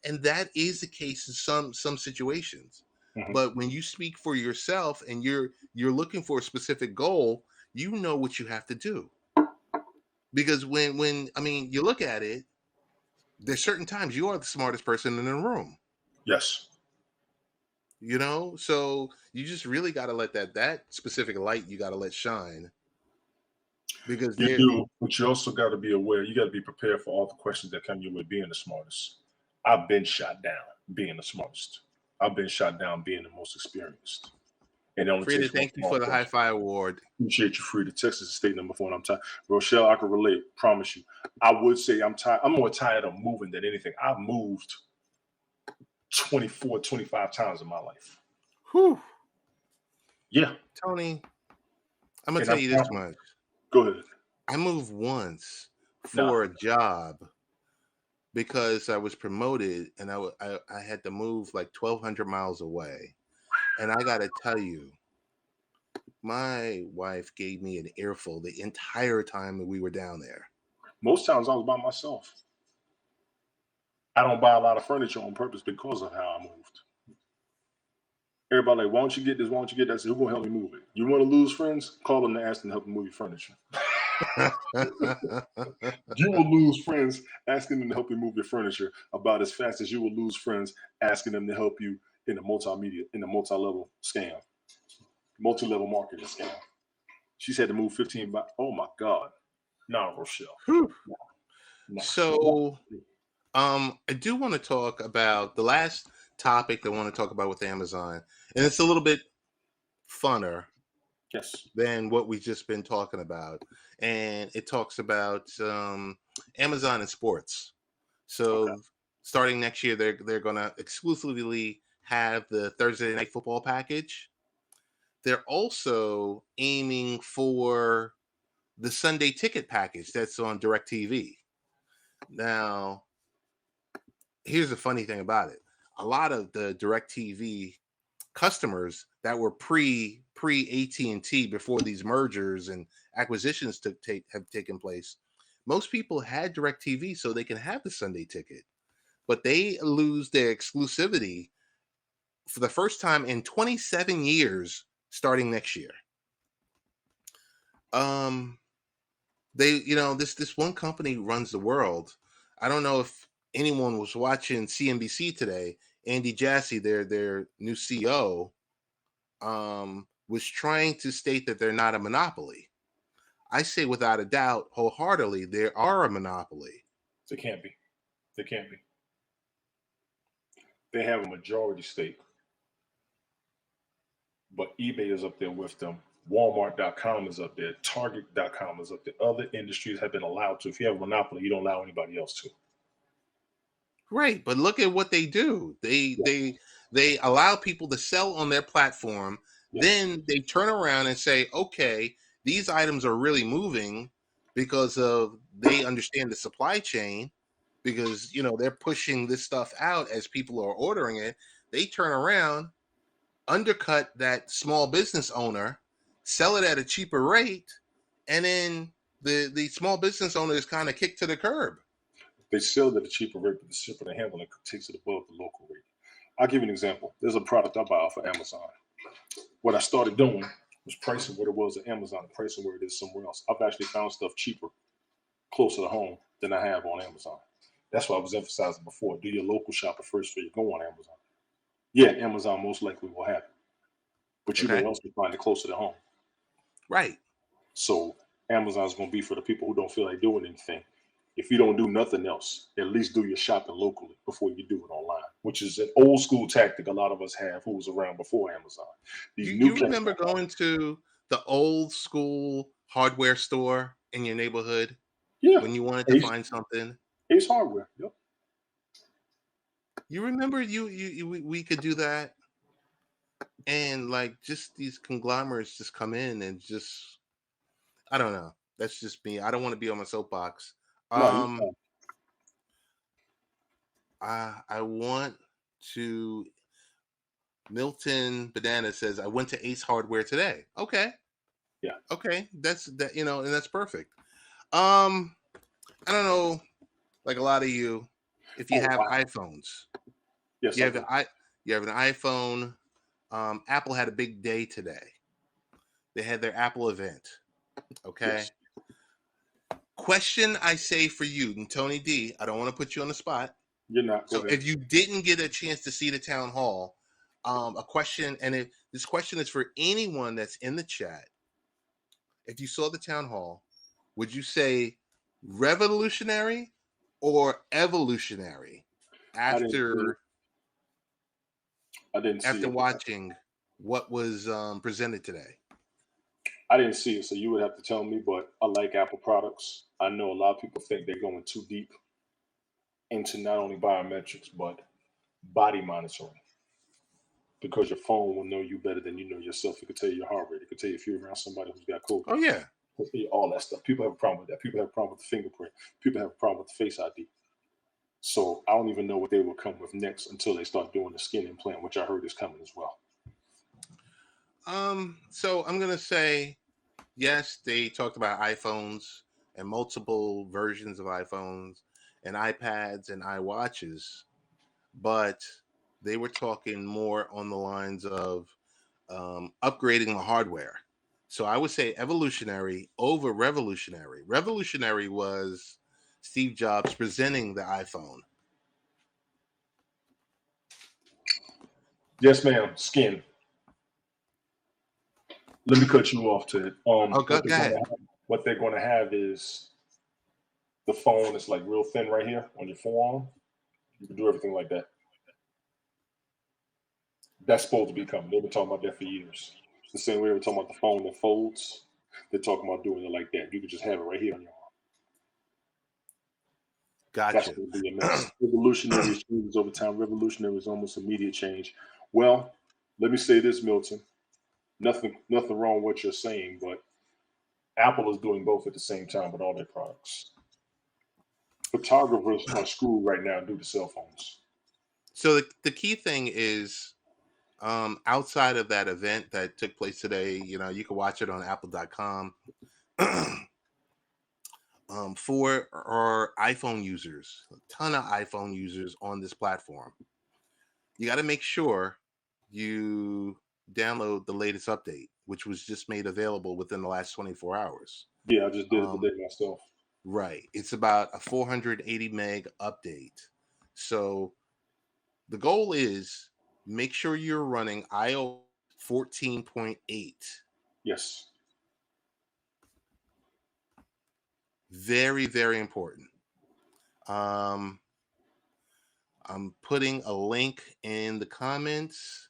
that is the case in some situations. Mhm. But when you speak for yourself and you're looking for a specific goal, you know what you have to do. Because when I mean you look at it, there's certain times you are the smartest person in the room. Yes, So you just really got to let that specific light you got to let shine because you there. do, but you also got to be aware. You got to be prepared for all the questions that come your way being the smartest. I've been shot down being the smartest. I've been shot down being the most experienced. And it only Frida, takes one thank you small for the high question. five award. Appreciate you, Free. The Texas is state number 4, and I'm tired. Rochelle, I can relate. Promise you. I would say I'm tired. I'm more tired of moving than anything. I've moved 24, 25 times in my life. Whew. Yeah. Tony, I'm gonna And tell I'm you this tired. much. Go ahead. I moved once Nah. for a job because I was promoted and I had to move like 1,200 miles away. And I got to tell you, my wife gave me an earful the entire time that we were down there. Most times I was by myself. I don't buy a lot of furniture on purpose because of how I moved. Everybody like, why don't you get this? Why don't you get that? I said, who gonna help me move it? You want to lose friends? Call them to ask them to help you move your furniture. You will lose friends asking them to help you move your furniture about as fast as you will lose friends asking them to help you in a multi-level scam, multi-level marketing scam. She said to move 15 by oh my God. No, Rochelle. Whew. No, no. So, I do want to talk about the last topic I want to talk about with Amazon, and it's a little bit funner Yes. than what we've just been talking about. And it talks about Amazon and sports. Okay. So starting next year, they're going to exclusively have the Thursday Night Football package. They're also aiming for the Sunday Ticket package that's on DirecTV. Now, here's the funny thing about it. A lot of the DirecTV customers that were pre AT&T before these mergers and acquisitions have taken place, most people had DirecTV so they can have the Sunday Ticket, but they lose their exclusivity for the first time in 27 years starting next year. This one company runs the world. I don't know if anyone was watching CNBC today. Andy Jassy, their new CEO, was trying to state that they're not a monopoly. I say without a doubt, wholeheartedly, they are a monopoly. They can't be. They can't be. They have a majority stake, but eBay is up there with them. Walmart.com is up there. Target.com is up there. Other industries have been allowed to. If you have a monopoly, you don't allow anybody else to. Right, but look at what they do. They allow people to sell on their platform. Yeah. Then they turn around and say, okay, these items are really moving because of they understand the supply chain, because they're pushing this stuff out as people are ordering it. They turn around, undercut that small business owner, sell it at a cheaper rate, and then the small business owner is kind of kicked to the curb. They sell it at a cheaper rate, but the shipper and handling takes it above the local rate. I'll give you an example. There's a product I buy off of Amazon. What I started doing was pricing what it was at Amazon and pricing where it is somewhere else. I've actually found stuff cheaper, closer to home than I have on Amazon. That's why I was emphasizing before. Do your local shopper first before you go on Amazon. Yeah, Amazon most likely will have it, but you Okay. may also find it closer to home. Right. So Amazon's going to be for the people who don't feel like doing anything. If you don't do nothing else, at least do your shopping locally before you do it online, which is an old school tactic a lot of us have who was around before Amazon. These new You remember going to the old school hardware store in your neighborhood yeah, when you wanted to find something? Ace Hardware. Yep. You remember we could do that, and like just these conglomerates just come in and just, I don't know. That's just me. I don't want to be on my soapbox. No, you Um, I want to. Milton Banana says I went to Ace Hardware today. Okay, yeah. okay, that's that. And that's perfect. I don't know, like a lot of you, if you Oh, have wow. iPhones, Yes, you I have do. you have an iPhone. Apple had a big day today. They had their Apple event. Okay. Yes. Question I say for you, and Tony D, I don't want to put you on the spot. You're not. Go So ahead. if you didn't get a chance to see the town hall, a question, and this question is for anyone that's in the chat. If you saw the town hall, would you say revolutionary or evolutionary I didn't see it. after I didn't see it. watching what was presented today? I didn't see it, so you would have to tell me. But I like Apple products. I know a lot of people think they're going too deep into not only biometrics but body monitoring, because your phone will know you better than you know yourself. It could tell you your heart rate. It could tell you if you're around somebody who's got COVID. Oh yeah, All that stuff. People have a problem with that. People have a problem with the fingerprint. People have a problem with the Face ID. So I don't even know what they will come with next until they start doing the skin implant, which I heard is coming as well. So I'm gonna say yes. They talked about iPhones and multiple versions of iPhones and iPads and iWatches, but they were talking more on the lines of upgrading the hardware. So I would say evolutionary over revolutionary. Revolutionary was Steve Jobs presenting the iPhone. Yes, ma'am. Skin. Let me cut you off, Ted. Oh, go ahead. What they're going to have is the phone is like real thin right here on your forearm. You can do everything like that. That's supposed to be coming. They've been talking about that for years. It's the same way they were talking about the phone that folds. They're talking about doing it like that. You can just have it right here on your arm. Got That's you. going to be a mess. Revolutionary changes over time. Revolutionary is almost immediate change. Well, let me say this, Milton. Nothing wrong with what you're saying, but Apple is doing both at the same time with all their products. Photographers are screwed right now due to cell phones. So the key thing is, outside of that event that took place today, you can watch it on apple.com. For our iPhone users, a ton of iPhone users on this platform, you got to make sure you download the latest update, which was just made available within the last 24 hours. Yeah, I just did it Um, today myself. right. It's about a 480 meg update. So the goal is make sure you're running iOS 14.8. Yes. Very, very important. Um, I'm putting a link in the comments,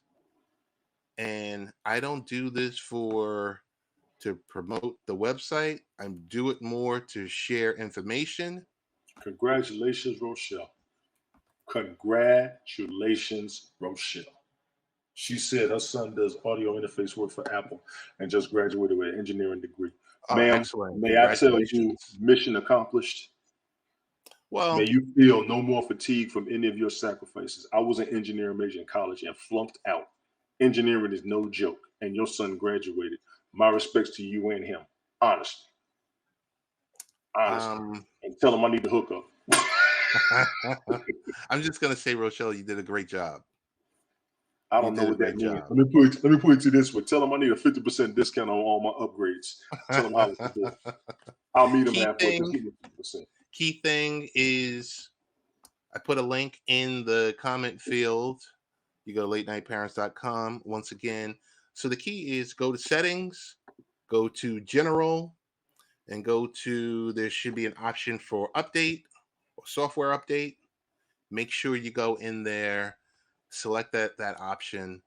and I don't do this to promote the website. I do it more to share information. Congratulations, Rochelle. Congratulations, Rochelle. She said her son does audio interface work for Apple and just graduated with an engineering degree. Oh, Ma'am, excellent. may I tell you, Congratulations. mission accomplished. May Well, you feel no more fatigue from any of your sacrifices. I was an engineering major in college and flunked out. Engineering is no joke, and your son graduated. My respects to you and him. Honestly. Honestly. um, And tell him I need to hook up. I'm just gonna say, Rochelle, you did a great job. I You don't know did a what that great means. job. Let me put it to this way. Tell him I need a 50% discount on all my upgrades. Tell him how to do it. I'll meet him key halfway. Just thing, give me 50%. key thing is I put a link in the comment field. You go to latenightparents.com once again. So the key is go to settings, go to general, and go to, there should be an option for update or software update. Make sure you go in there, select that option.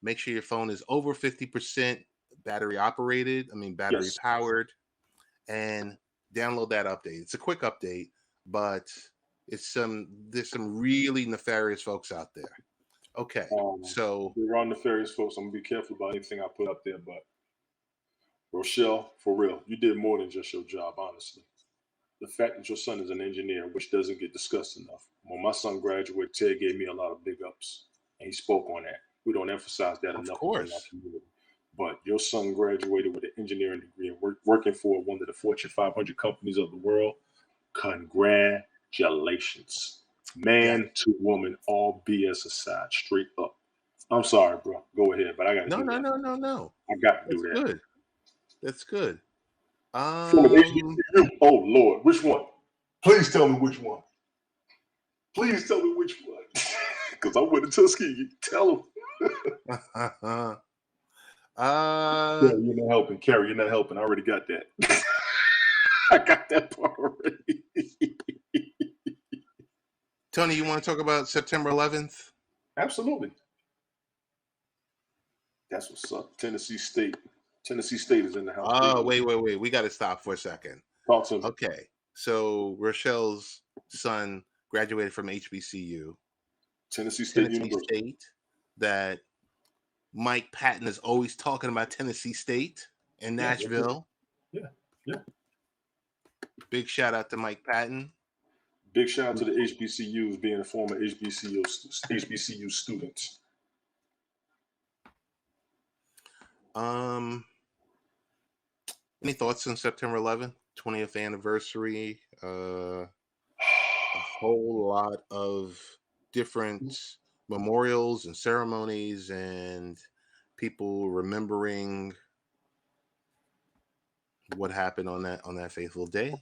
Make sure your phone is over 50% battery operated, battery Yes. powered, and download that update. It's a quick update, but there's some really nefarious folks out there. Okay, so There are nefarious folks. I'm gonna be careful about anything I put up there, but Rochelle, for real, you did more than just your job, honestly. The fact that your son is an engineer, which doesn't get discussed enough. When my son graduated, Ted gave me a lot of big ups, and he spoke on that. We don't emphasize that of enough within our course, community. But your son graduated with an engineering degree and working for one of the Fortune 500 companies of the world. Congratulations. yeah. Man to woman, all BS aside, straight up. I'm sorry, bro. Go ahead, but I got to No, do no, that. no, no, no. I got to do That's that. good. That's good. From an Um, HBCU. Oh, Lord. Which one? Please tell me which one. Please tell me which one. Because I went to Tuskegee. Tell them. uh, Yeah, you're not helping. Carrie, you're not helping. I already got that. I got that part already. Tony, you want to talk about September 11th? Absolutely. That's what's up. Tennessee State. Tennessee State is in the house. Oh, wait. We got to stop for a second. Talk to me. Okay. So Rochelle's son graduated from HBCU, Tennessee State Tennessee University. State, that Mike Patton is always talking about Tennessee State in Yeah, Nashville. yeah, yeah. Big shout out to Mike Patton. Big shout out to the HBCUs being a former HBCU student. Any thoughts on September 11th, 20th anniversary? A whole lot of different memorials and ceremonies and people remembering what happened on that fateful day.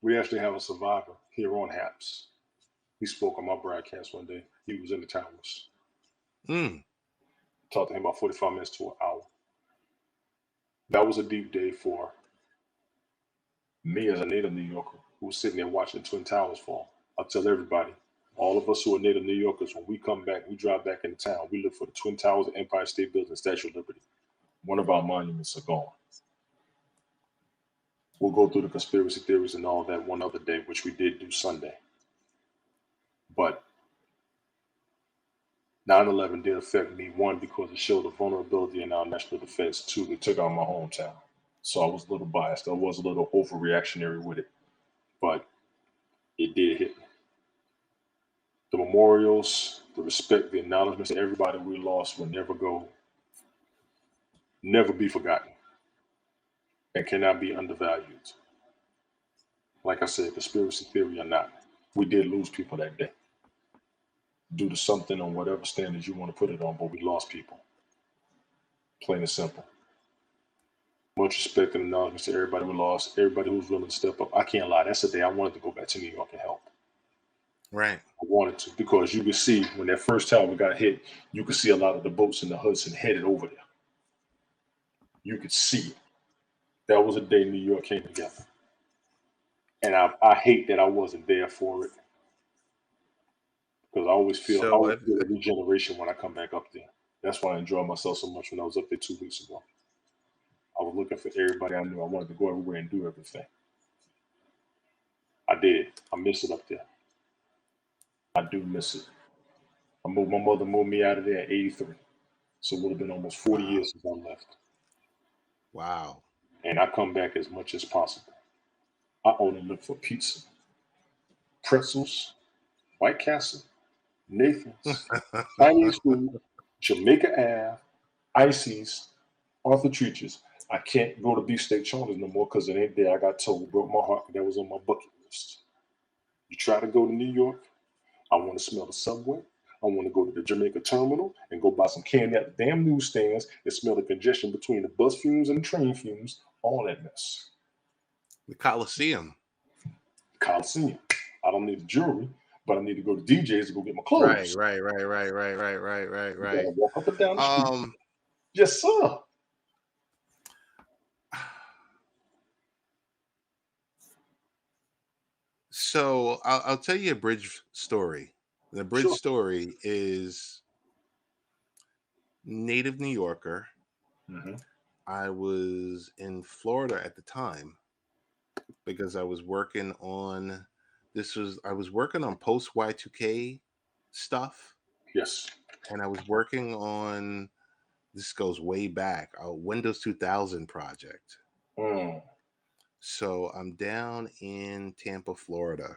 We actually have a survivor here on HAPS. He spoke on my broadcast one day. He was in the towers. Mm, Talked to him about 45 minutes to an hour. That was a deep day for me as a native New Yorker who was sitting there watching the Twin Towers fall. I'll tell everybody, all of us who are native New Yorkers, when we come back, we drive back into town, we look for the Twin Towers, the Empire State Building, Statue of Liberty. One of our monuments are gone. We'll go through the conspiracy theories and all that one other day, which we did do Sunday. But 9/11 did affect me, one, because it showed a vulnerability in our national defense. Two, it took out my hometown. So I was a little biased. I was a little overreactionary with it. But it did hit me. The memorials, the respect, the acknowledgments to everybody we lost will never be forgotten, and cannot be undervalued. Like I said, conspiracy theory or not, we did lose people that day due to something on whatever standards you want to put it on, but we lost people. Plain and simple. Much respect and acknowledgments to everybody we lost, everybody who's willing to step up. I can't lie, that's the day I wanted to go back to New York and help. Right. I wanted to, because you could see when that first tower got hit, you could see a lot of the boats in the Hudson headed over there. You could see it. That was a day New York came together. And I hate that I wasn't there for it, because I always feel So a regeneration when I come back up there. That's why I enjoyed myself so much when I was up there 2 weeks ago. I was looking for everybody I knew. I wanted to go everywhere and do everything. I did. I miss it up there. I do miss it. My mother moved me out of there at 83. So it would have been almost 40 years since I left. Wow. And I come back as much as possible. I only look for pizza, pretzels, White Castle, Nathan's, Chinese food, Jamaica Ave, Ices, Arthur Treacher's. I can't go to Beefsteak Charlie's no more because it ain't there. I got told, broke my heart. That was on my bucket list. You try to go to New York, I want to smell the subway. I want to go to the Jamaica terminal and go buy some candy at the damn newsstands and smell the congestion between the bus fumes and the train fumes. All that mess. The Coliseum. Coliseum. I don't need the jewelry, but I need to go to DJ's to go get my clothes. Right. Walk up and down the street. Yes, sir. So I'll tell you a bridge story. The bridge story is native New Yorker. Mm-hmm. I was in Florida at the time because I was working on post Y2K stuff. Yes. And I was working on, this goes way back, a Windows 2000 project. So I'm down in Tampa, Florida,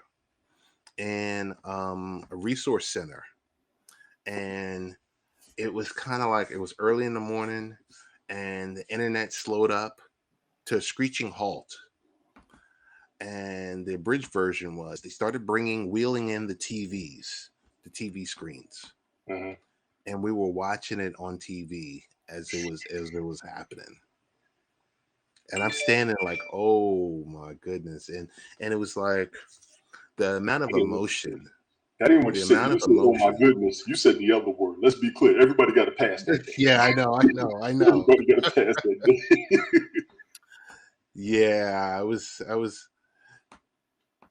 in a resource center. And it was kind of like, it was early in the morning and the internet slowed up to a screeching halt. And the abridged version was they started wheeling in the TVs, the TV screens. Mm-hmm. And we were watching it on TV as it was happening. And I'm standing like, oh my goodness. And it was like the amount of emotion. That ain't what you said. You said, oh my goodness. You said the other word. Let's be clear. Everybody got to pass that day. Yeah, I know. Everybody got to pass that day. Yeah, I was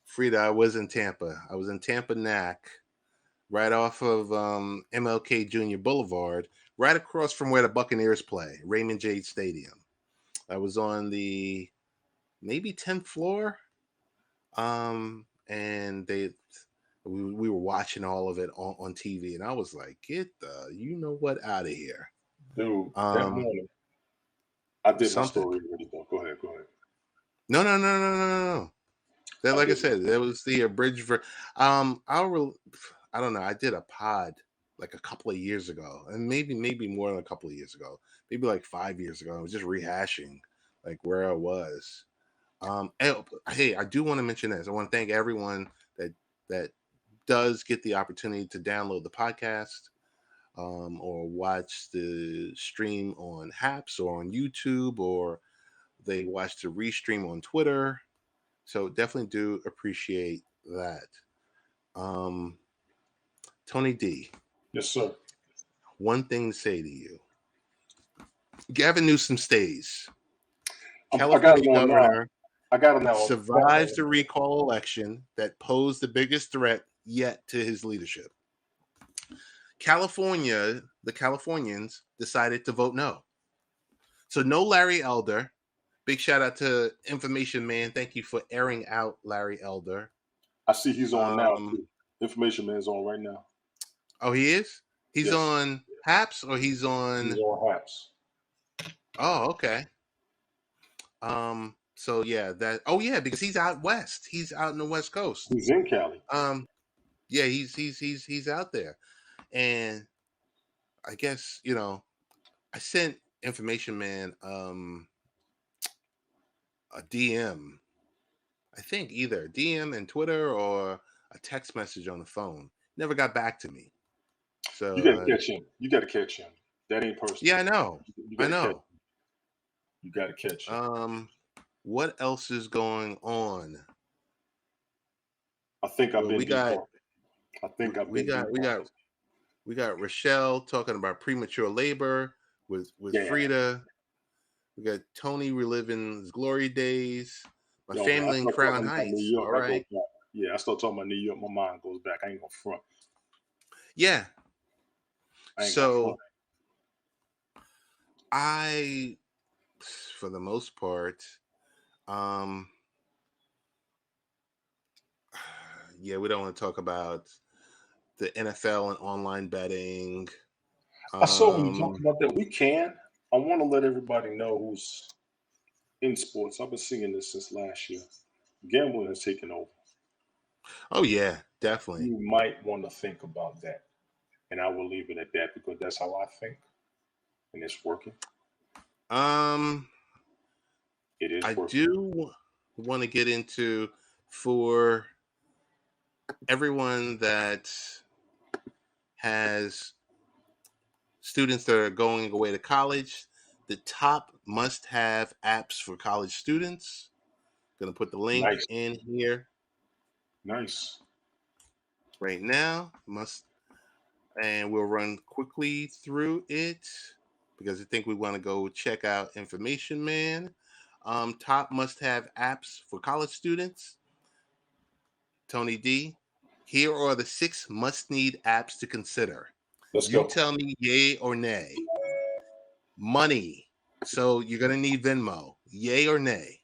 Frida, I was in Tampa. I was in Tampa NAC, right off of MLK Jr. Boulevard, right across from where the Buccaneers play, Raymond James Stadium. I was on the maybe 10th floor, and we were watching all of it on TV, and I was like, "Get the you know what out of here, dude!" That morning, I did my story already. Though, go ahead. No. That, like I said, that was the abridged version. I don't know. I did a pod like a couple of years ago, and maybe more than a couple of years ago, maybe like 5 years ago. I was just rehashing like where I was. Hey, I do want to mention this. I want to thank everyone that does get the opportunity to download the podcast or watch the stream on Haps or on YouTube, or they watch the restream on Twitter. So definitely do appreciate that. Tony D. Yes, sir. One thing to say to you. Gavin Newsom stays. California governor survives the recall election that posed the biggest threat yet to his leadership. The Californians decided to vote no. So no Larry Elder, Big shout out to Information Man. Thank you for airing out Larry Elder. I see he's on now Um, too. Information Man's on right now. oh, he is. He's Yes, on Haps or he's he's on. on Haps. Oh, okay. So yeah, that. Oh yeah, because he's out west. He's out in the West Coast. He's in Cali. Yeah, he's out there, and I guess I sent Information Man a DM. I think either DM and Twitter or a text message on the phone. Never got back to me. You So got to catch him. You got to catch him. That ain't yeah, personal. I know. You I got to catch. know. You got to catch him. What else is going on? I think I've Well, been debunked. I think I've we been got we debunked. got we got Rochelle talking about premature labor with Yeah. Frida. We got Tony reliving his glory days. My Yo, man, I family in start Crown talking about New Heights. York. All I go right. back. Yeah, I start talking about New York. My mind goes back. I ain't gonna front. Yeah. I ain't gonna So front. I, for the most part, um, yeah, we don't want to talk about the NFL and online betting. I saw when you talked Um, about that. We can. I want to let everybody know who's in sports. I've been seeing this since last year. Gambling has taken over. oh yeah, definitely. You might want to think about that. And I will leave it at that because that's how I think. And it's working. Um, It is I working. do want to get into for everyone that has students that are going away to college, the top must-have apps for college students. Gonna put the link Nice. in here Nice. right now. And we'll run quickly through it because I think we want to go check out Information Man. Top must-have apps for college students. Tony D. Here are the 6 must-need apps to consider. Let's You go. tell me yay or nay. Money. So you're gonna need Venmo. Yay or nay?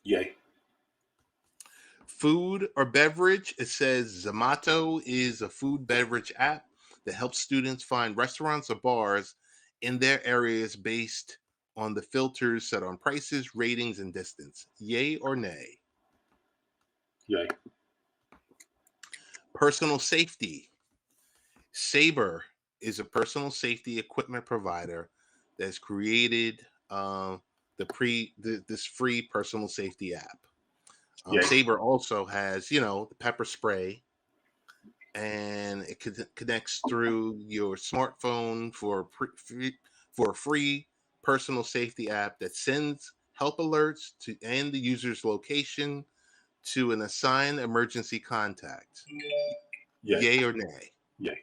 Yay. Food or beverage. It says Zomato is a food beverage app that helps students find restaurants or bars in their areas based on the filters set on prices, ratings, and distance. Yay or nay? Yay. Personal safety. Sabre is a personal safety equipment provider that's created this free personal safety app. Yay. Sabre also has, the pepper spray, and it connects through your smartphone for a free personal safety app that sends help alerts to and the user's location to an assigned emergency contact. Yay. Yay or nay? Yay.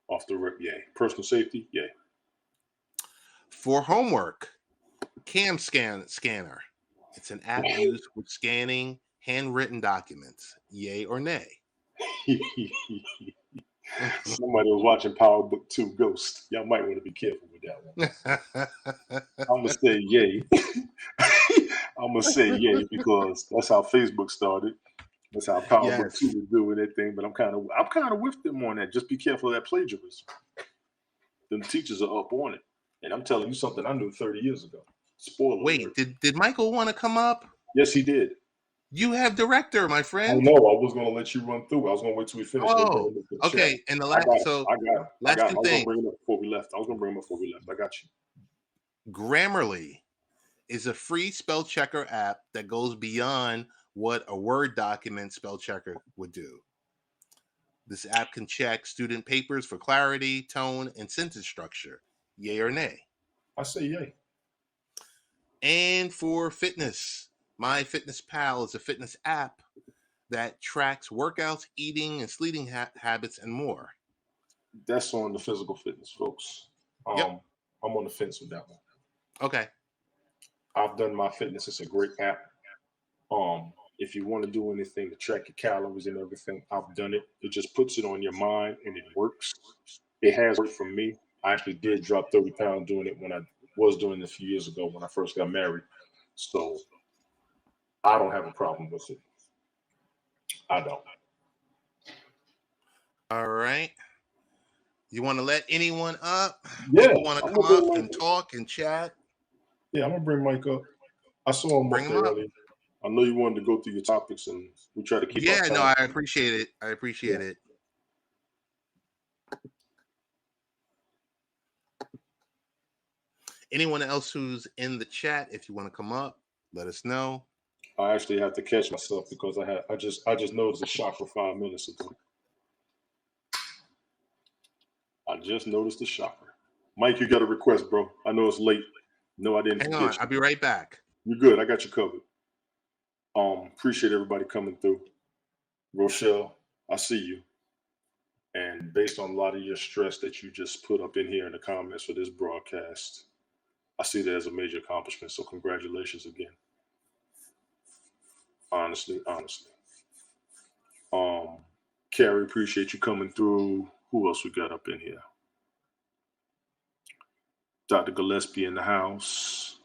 Off the rip. Yay. Personal safety. Yay. For homework, Scanner. It's an app used for scanning handwritten documents. Yay or nay? Somebody was watching Power Book 2 Ghost. Y'all might want to be careful with that one. I'm going to say yay. I'm going to say yay because that's how Facebook started. That's how Power Book 2 Yes. was doing that thing. But I'm kind of with them on that. Just be careful of that plagiarism. Them teachers are up on it. And I'm telling you something I knew 30 years ago. Spoiler Wait, alert. did Michael want to come up? Yes, he did. You have director, my I friend. know. I was going to let you run through. I was going to wait till we finish. Oh, okay. And the I got last, it. so I got it. last I two was going to things. bring him up before we left. I got you. Grammarly is a free spell checker app that goes beyond what a Word document spell checker would do. This app can check student papers for clarity, tone, and sentence structure. Yay or nay? I say yay. And for fitness, MyFitnessPal is a fitness app that tracks workouts, eating, and sleeping habits, and more. That's on the physical fitness, folks. Yep. I'm on the fence with that one. Okay. I've done My Fitness. It's a great app. If you want to do anything to track your calories and everything, I've done it. It just puts it on your mind and it works. It has worked for me. I actually did drop 30 pounds doing it when I was doing it a few years ago when I first got married. So I don't have a problem with it. I don't. All right. You want to let anyone up? Yeah, People want to I'm come gonna bring up Mike and up. talk and chat. Yeah, I'm gonna bring Mike up. I saw him Bring up them there up. earlier. I know you wanted to go through your topics, and we try to keep our Yeah, no, time. I appreciate it. I appreciate Yeah. it. Anyone else who's in the chat, if you want to come up, let us know. I actually have to catch myself because I just noticed a shocker 5 minutes ago. I just noticed a shocker. Mike, you got a request, bro. I know it's late. No, I didn't Hang on, forget I'll you. be right back. You're good. I got you covered. Appreciate everybody coming through. Rochelle, I see you. And based on a lot of your stress that you just put up in here in the comments for this broadcast, I see that as a major accomplishment. So congratulations again. Honestly. Carrie, appreciate you coming through. Who else we got up in here? Dr. Gillespie in the house.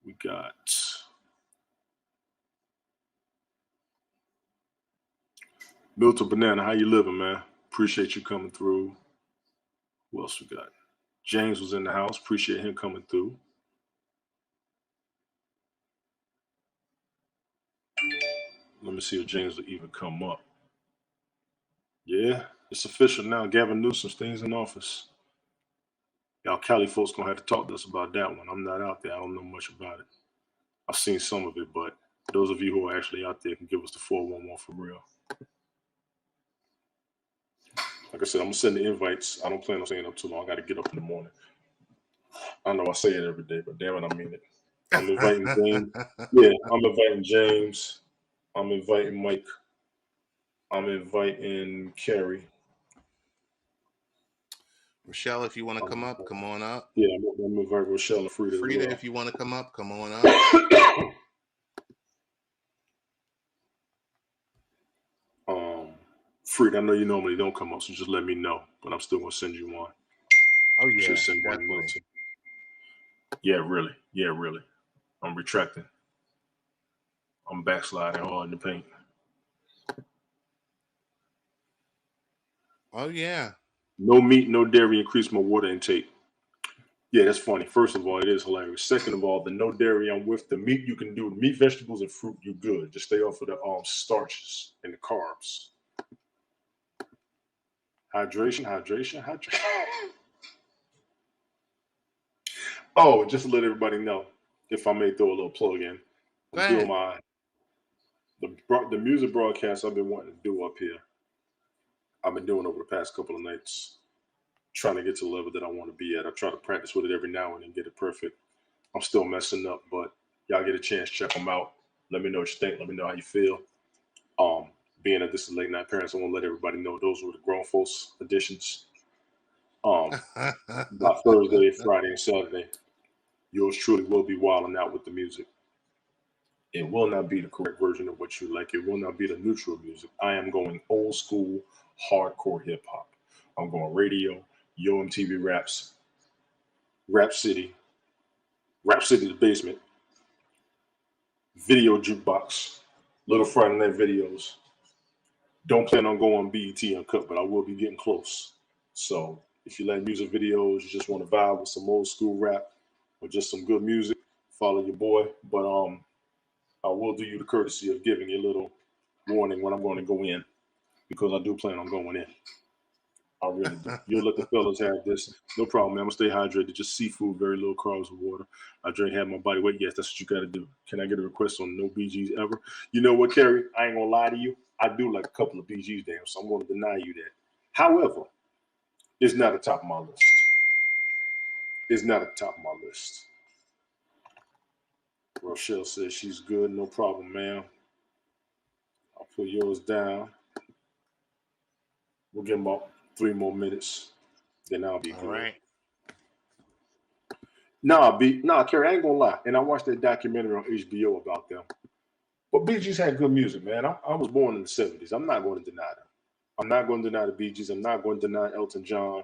We got Milton Banana. How you living, man? Appreciate you coming through. Who else we got? James was in the house. Appreciate him coming through. Let me see if James will even come up. Yeah, it's official now. Gavin Newsom stays in office. Y'all Cali folks gonna have to talk to us about that one. I'm not out there. I don't know much about it. I've seen some of it, but those of you who are actually out there can give us the 411 for real. Like I said, I'm gonna send the invites. I don't plan on staying up too long. I gotta get up in the morning. I know I say it every day, but damn it, I mean it. I'm inviting James. Yeah, I'm inviting James. I'm inviting Mike. I'm inviting Carrie. Rochelle, if you want to come up, come on up. Yeah, I'm inviting Rochelle and Frida as Frida, well. if you want to come up, come on up. Frida, I know you normally don't come up, so just let me know. But I'm still gonna send you one. Oh yeah, Should send one to definitely. Milton. Yeah, really. Yeah, really. I'm retracting. I'm backsliding hard in the paint. Oh yeah. No meat, no dairy, increase my water intake. Yeah, that's funny. First of all, it is hilarious. Second of all, the no dairy I'm with. The meat you can do, meat, vegetables, and fruit, you're good. Just stay off of the starches and the carbs. Hydration. Oh, just to let everybody know, if I may throw a little plug in, Go I'm doing ahead. the music broadcast I've been wanting to do up here. I've been doing over the past couple of nights, trying to get to the level that I want to be at. I try to practice with it every now and then, get it perfect. I'm still messing up, but y'all get a chance, check them out. Let me know what you think. Let me know how you feel. Being that this is late night parents, I want to let everybody know those were the grown folks editions. By Thursday, Friday, and Saturday, yours truly will be wilding out with the music. It will not be the correct version of what you like. It will not be the neutral music. I am going old school, hardcore hip hop. I'm going radio, Yo MTV Raps, Rap City the Basement, Video Jukebox, Little Friday Night Videos. Don't plan on going BET Uncut, but I will be getting close. So if you like music videos, you just want to vibe with some old school rap or just some good music, follow your boy. But I will do you the courtesy of giving you a little warning when I'm going to go in, because I do plan on going in. I really do. You'll let the fellas have this. No problem, man. I'm gonna stay hydrated. Just seafood, very little carbs and water. I drink half my body weight. Yes, that's what you gotta do. Can I get a request on no BGs ever? You know what, Carrie? I ain't gonna lie to you. I do like a couple of BGs, damn, so I'm gonna deny you that. However, it's not at the top of my list. It's not at the top of my list. Rochelle says she's good. No problem, ma'am. I'll put yours down. We'll give them about 3 more minutes. Then I'll be All good. right. Nah, Carrie, I ain't gonna lie. And I watched that documentary on HBO about them. But Bee Gees had good music, man. I was born in the 70s. I'm not going to deny them. I'm not going to deny the Bee Gees. I'm not going to deny Elton John.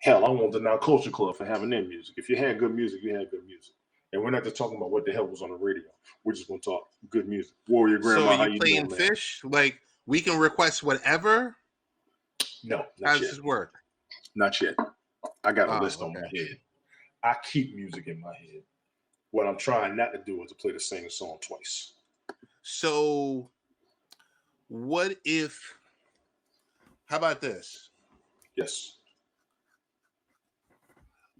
Hell, I won't deny Culture Club for having their music. If you had good music, you had good music. And we're not just talking about what the hell was on the radio. We're just going to talk good music. Warrior So Grandma, are how you you playing doing, man? fish? Like we can request whatever? No, How not does yet. this work? Not yet. I got a Oh, list on my okay. head. I keep music in my head. What I'm trying not to do is to play the same song twice. So what if, how about this? Yes.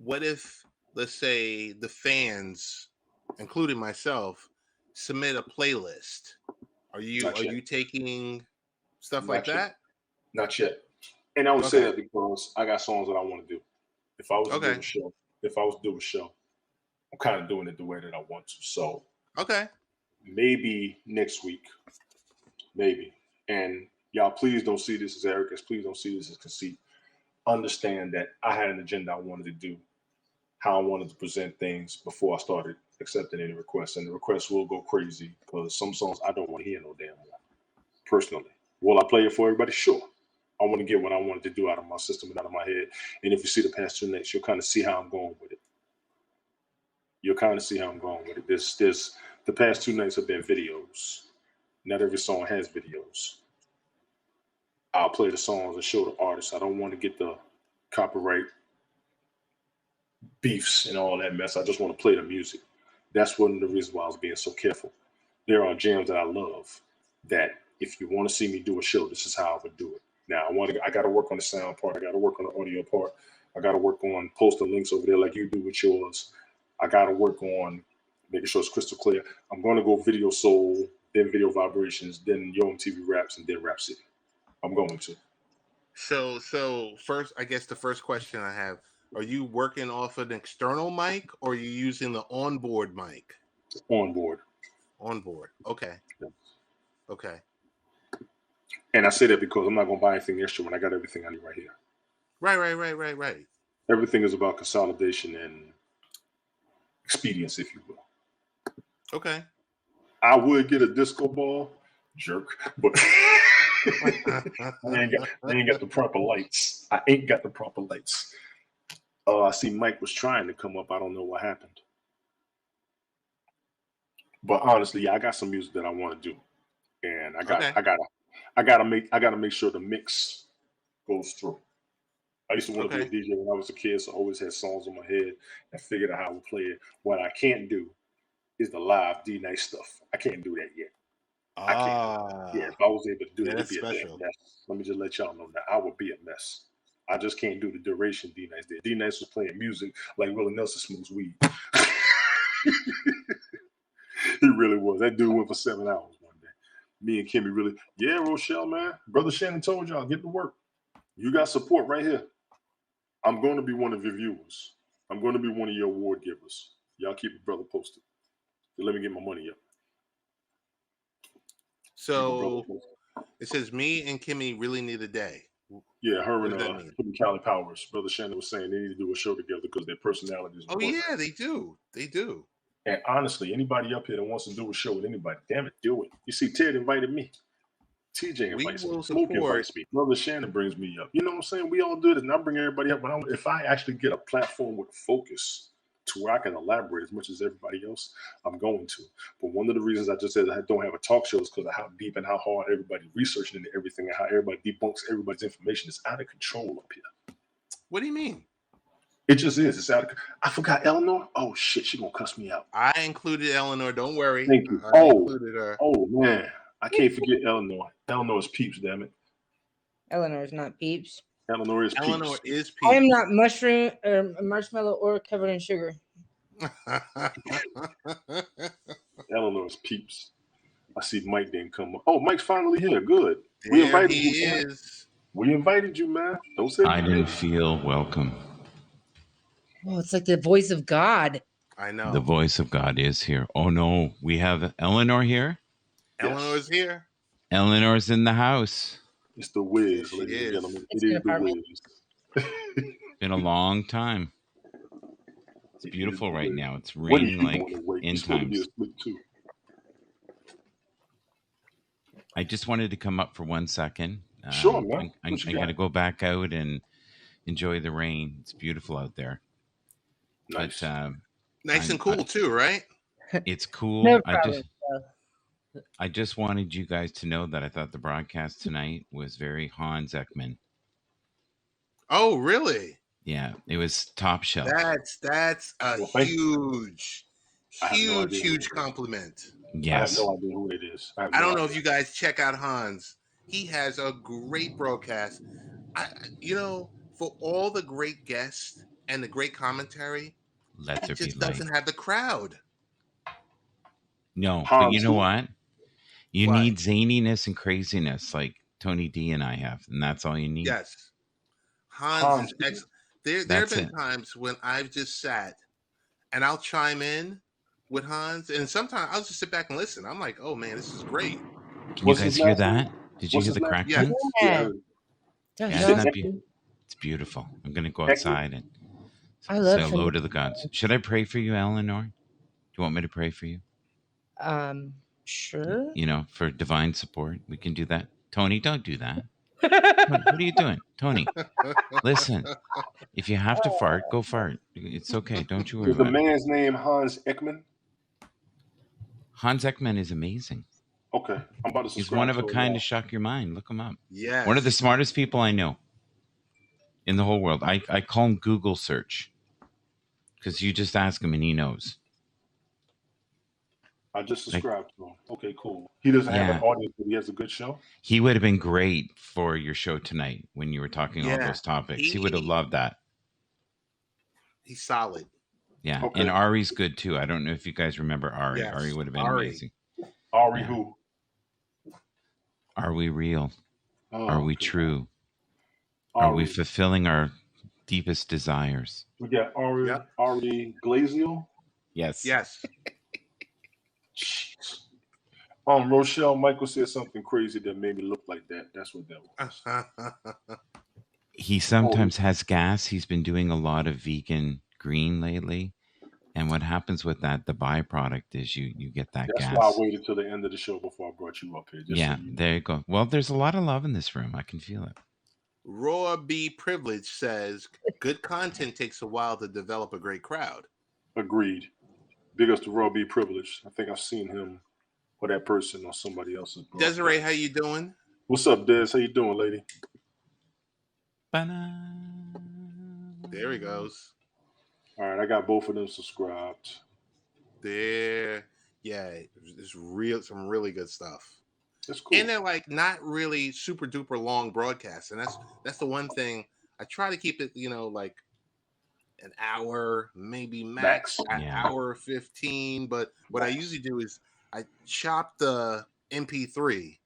What if, let's say, the fans, including myself, submit a playlist? Are Not yet. you taking stuff like Not yet. that? Not yet. And I would say Okay. that because I got songs that I want to do. If I was to do Okay. a show, I'm kind of doing it the way that I want to. So Okay. maybe next week, maybe. And y'all, please don't see this as arrogance. Please don't see this as conceit. Understand that I had an agenda I wanted to do, how I wanted to present things before I started accepting any requests. And the requests will go crazy because some songs I don't want to hear no damn more. Personally, will I play it for everybody? Sure. I want to get what I wanted to do out of my system and out of my head. And if you see the past 2 nights, you'll kind of see how I'm going with it. You'll kind of see how I'm going with it. There's the past 2 nights have been videos. Not every song has videos. I'll play the songs and show the artists. I don't want to get the copyright beefs and all that mess. I just want to play the music. That's one of the reasons why I was being so careful. There are jams that I love that if you want to see me do a show, this is how I would do it. Now I got to work on the sound part. I got to work on the audio part. I got to work on posting links over there like you do with yours. I got to work on making sure it's crystal clear. I'm going to go Video Soul, then Video Vibrations, then Yo MTV Raps, and then Rap City. I'm going to. So first, I guess the first question I have: are you working off an external mic, or are you using the onboard mic? On board. Onboard. Okay. Okay. And I say that because I'm not going to buy anything extra when I got everything I need right here. Right. Everything is about consolidation and expedience, if you will. Okay. I would get a disco ball, jerk, but I ain't got the proper lights. I ain't got the proper lights. I see Mike was trying to come up. I don't know what happened. But honestly, yeah, I got some music that I want to do, and I gotta make sure the mix goes through. I used to want to be a Okay. DJ when I was a kid, so I always had songs in my head and figured out how to play it. What I can't do is the live D night stuff. I can't do that yet. I can't. Yeah, if I was able to do Yeah, it, it'd that's be a damn special. mess. Let me just let y'all know that I would be a mess. I just can't do the duration D Nice did. D Nice was playing music like Willie Nelson smokes weed. He really was. That dude went for 7 hours one day. Me and Kimmy really, yeah, Rochelle, man. Brother Shannon told y'all, get to work. You got support right here. I'm going to be one of your viewers. I'm going to be one of your award givers. Y'all keep your brother posted. So let me get my money up. So it says me and Kimmy really need a day. Yeah, her What and does that mean? Cali Powers. Brother Shannon was saying they need to do a show together because their personalities Oh work. yeah, they do. They do. And honestly, anybody up here that wants to do a show with anybody, damn it, do it. You see, Ted invited me. TJ We invites me. will Smoke support. invites me. Brother Shannon brings me up. You know what I'm saying? We all do this, and I bring everybody up. But if I actually get a platform with focus to where I can elaborate as much as everybody else, I'm going to. But one of the reasons I just said I don't have a talk show is because of how deep and how hard everybody's researching into everything and how everybody debunks everybody's information. It's out of control up here. What do you mean? It just is. It's out of. I forgot Eleanor. Oh shit, she gonna cuss me out. I included Eleanor. Don't worry. Thank you. I included her. Oh man, I can't forget Eleanor. Eleanor is peeps, damn it. Eleanor is not peeps. Eleanor is peeps. Eleanor is I am peeps. not mushroom or marshmallow or covered in sugar. Eleanor is peeps. I see Mike didn't come up. Oh, Mike's finally here. Good. We There invited he you. Man. is. We invited you, man. Don't say I didn't feel welcome. Oh, it's like the voice of God. I know. The voice of God is here. Oh no, we have Eleanor here. Eleanor's here. Eleanor's in the house. It's the whiz, Yes, she ladies and is. gentlemen. It's It an is the apartment. whiz. Been a long time. It's It beautiful is the right whiz. now. It's What are raining you like doing awake? end You're supposed to be times. asleep too. I just wanted to come up for 1 second. Sure, man. I'm What you going to got? go back out and enjoy the rain. It's beautiful out there. Nice. But Nice and cool too, right? it's cool. No problem. I just wanted you guys to know that I thought the broadcast tonight was very Hans Ekman. Oh, really? Yeah, it was top shelf. That's a Well, thank huge, I have no idea who huge it is. compliment. I have Yes. no idea who it is. I don't know if you guys check out Hans. He has a great broadcast. For all the great guests and the great commentary, Let he there be just light. doesn't have the crowd. No, but Hans you know who? what? You What? need zaniness and craziness like Tony D and I have, and that's all you need. Yes. Hans Hans. is excellent. There have That's been it. times when I've just sat and I'll chime in with Hans, and sometimes I'll just sit back and listen. I'm like, oh man, this is great. Can What's you guys his hear last name? that? Did you What's hear his the last crackling? name? Yes. Yeah, I Yeah. heard. That's Yeah, You isn't said that awesome. it's beautiful. I'm gonna go Ekman? outside and I love say hello him. to the gods. Should I pray for you, Eleanor? Do you want me to pray for you? Sure. You know, for divine support, we can do that. Tony, don't do that. Tony, what are you doing, Tony? Listen, if you have to fart, go fart. It's okay. Don't you worry Is the about it. man's name Hans Ekman? Hans Ekman is amazing. Okay, I'm about to He's subscribe one of a to him kind now. to shock your mind. Look him up. Yes. One of the smartest people I know in the whole world. I call him Google search because you just ask him and he knows. I just subscribed to him. Okay, cool. He doesn't have an audience, but he has a good show. He would have been great for your show tonight when you were talking all those topics. He would have loved that. He's solid. Yeah, Okay. and Ari's good too. I don't know if you guys remember Ari. Yes, Ari would have been Ari. amazing. Ari Yeah. who? Are we real? Oh, Are we okay. true? Are we Ari. fulfilling our deepest desires? We got Ari. Yep. Ari Glazio. Yes. Yes. Jeez. Rochelle Michael said something crazy that made me look like that. That's what that was. He sometimes has gas. He's been doing a lot of vegan green lately. And what happens with that, the byproduct is you get that That's gas. why I waited till the end of the show before I brought you up here. Just Yeah, so you know. there you go. Well, there's a lot of love in this room. I can feel it. Raw B Privilege says good content takes a while to develop a great crowd. Agreed. Big ups to Raw B Privilege. I think I've seen him or that person or somebody else's. Desiree, how you doing? What's up, Des? How you doing, lady? There he goes. All right, I got both of them subscribed. There. Yeah, it's some really good stuff. That's cool. And they're like not really super duper long broadcasts. And that's the one thing. I try to keep it, like an hour, maybe max an hour 15. But what I usually do is I chop the MP3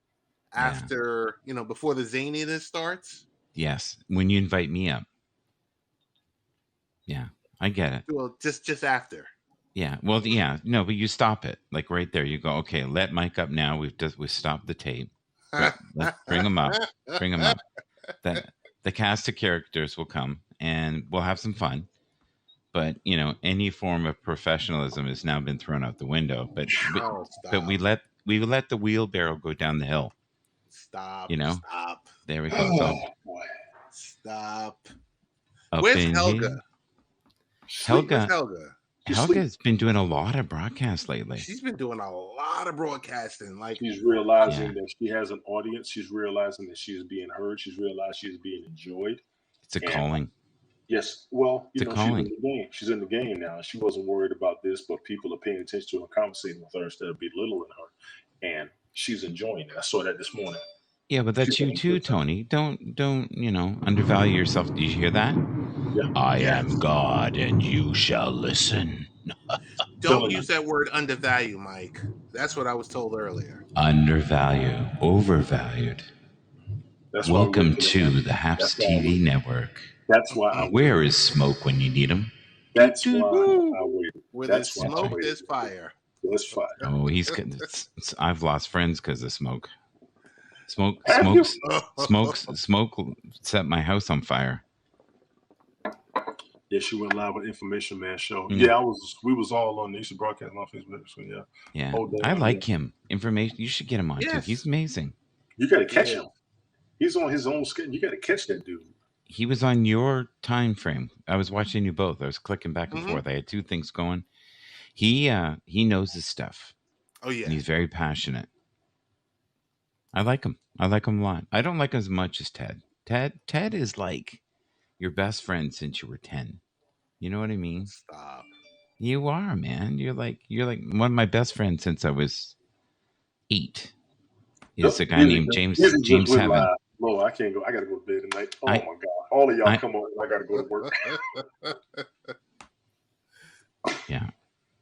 after, before the zaniness starts. Yes, when you invite me up. Yeah, I get it. Well, just after. Yeah, well, yeah, no, but you stop it like right there. You go, okay, let Mike up now. We've stopped the tape. Bring him up. Bring him up. The cast of characters will come and we'll have some fun. But any form of professionalism has now been thrown out the window. But we let the wheelbarrow go down the hill. Stop. Stop. There we go. Stop. Up Where's in Helga? Helga's been doing a lot of broadcasts lately. She's been doing a lot of broadcasting. Like she's realizing that she has an audience. She's realizing that she is being heard. She's realized she is being enjoyed. It's a calling. Yes. Well, she's in the game. She's in the game now. She wasn't worried about this, but people are paying attention to her, conversating with her instead of belittling her. And she's enjoying it. I saw that this morning. Yeah, but that's you too, Tony. Don't undervalue yourself. Did you hear that? Yeah. I am God and you shall listen. Don't use that word undervalue, Mike. That's what I was told earlier. Undervalue, overvalued. Welcome to the Haps TV network. That's why Where is smoke when you need him? That's why I waited. Where there's smoke, there's fire. There's fire. Oh, I've lost friends because of smoke. Smoke set my house on fire. Yeah, she went live with Information Man show. Yeah, we was all on. They used to broadcast on Facebook. So yeah. Yeah, I like him. Information. You should get him on too. He's amazing. You got to catch him. He's on his own schedule. You got to catch that dude. he was on your time frame. I was watching you both. I was clicking back and Mhm. forth. I had two things going. He knows his stuff, Oh yeah. and he's very passionate. I like him. I like him a lot. I don't like him as much as Ted. Ted is like your best friend since you were 10. You know what I mean? Stop. You are, man. You're like one of my best friends since I was 8. Is a guy named James Just went Heaven. live. Lord, I can't go. I gotta go to bed tonight. Oh I my God. All of y'all I come on. I gotta go to work. yeah.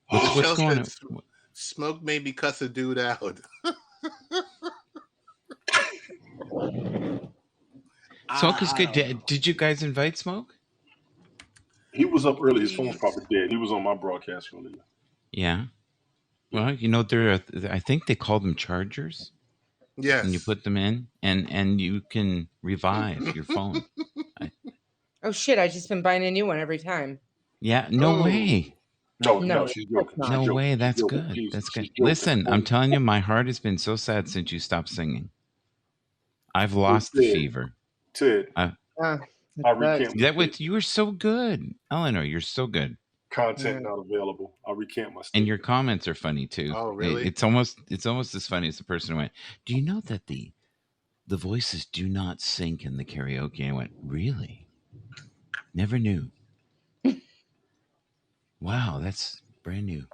What's Michelle going said on? Smoke made me cuss a dude out. Smoke is good. I don't know. Did you guys invite Smoke? He was up early. His phone's probably dead. He was on my broadcast earlier. Yeah. Well, I think they call them chargers, and you Yes. put them in, and you can revive your phone. Oh shit! I just been buying a new one every time. Yeah. No Oh. way. No, No, she's of course joking. not. She's No joking. way. She's That's joking. good. She's That's good. joking. Listen, I'm telling you, my heart has been so sad since you stopped singing. I've Hey, lost the fever. Ted, Ah, I it recant my statement. You were so good, Eleanor. You're so good, Content not available. I recant my and statement. your comments are funny too. Oh really? It's almost as funny as the person who went, "Do you know that the voices do not sync in the karaoke?" I went, "Really? Never knew. Wow, that's brand new."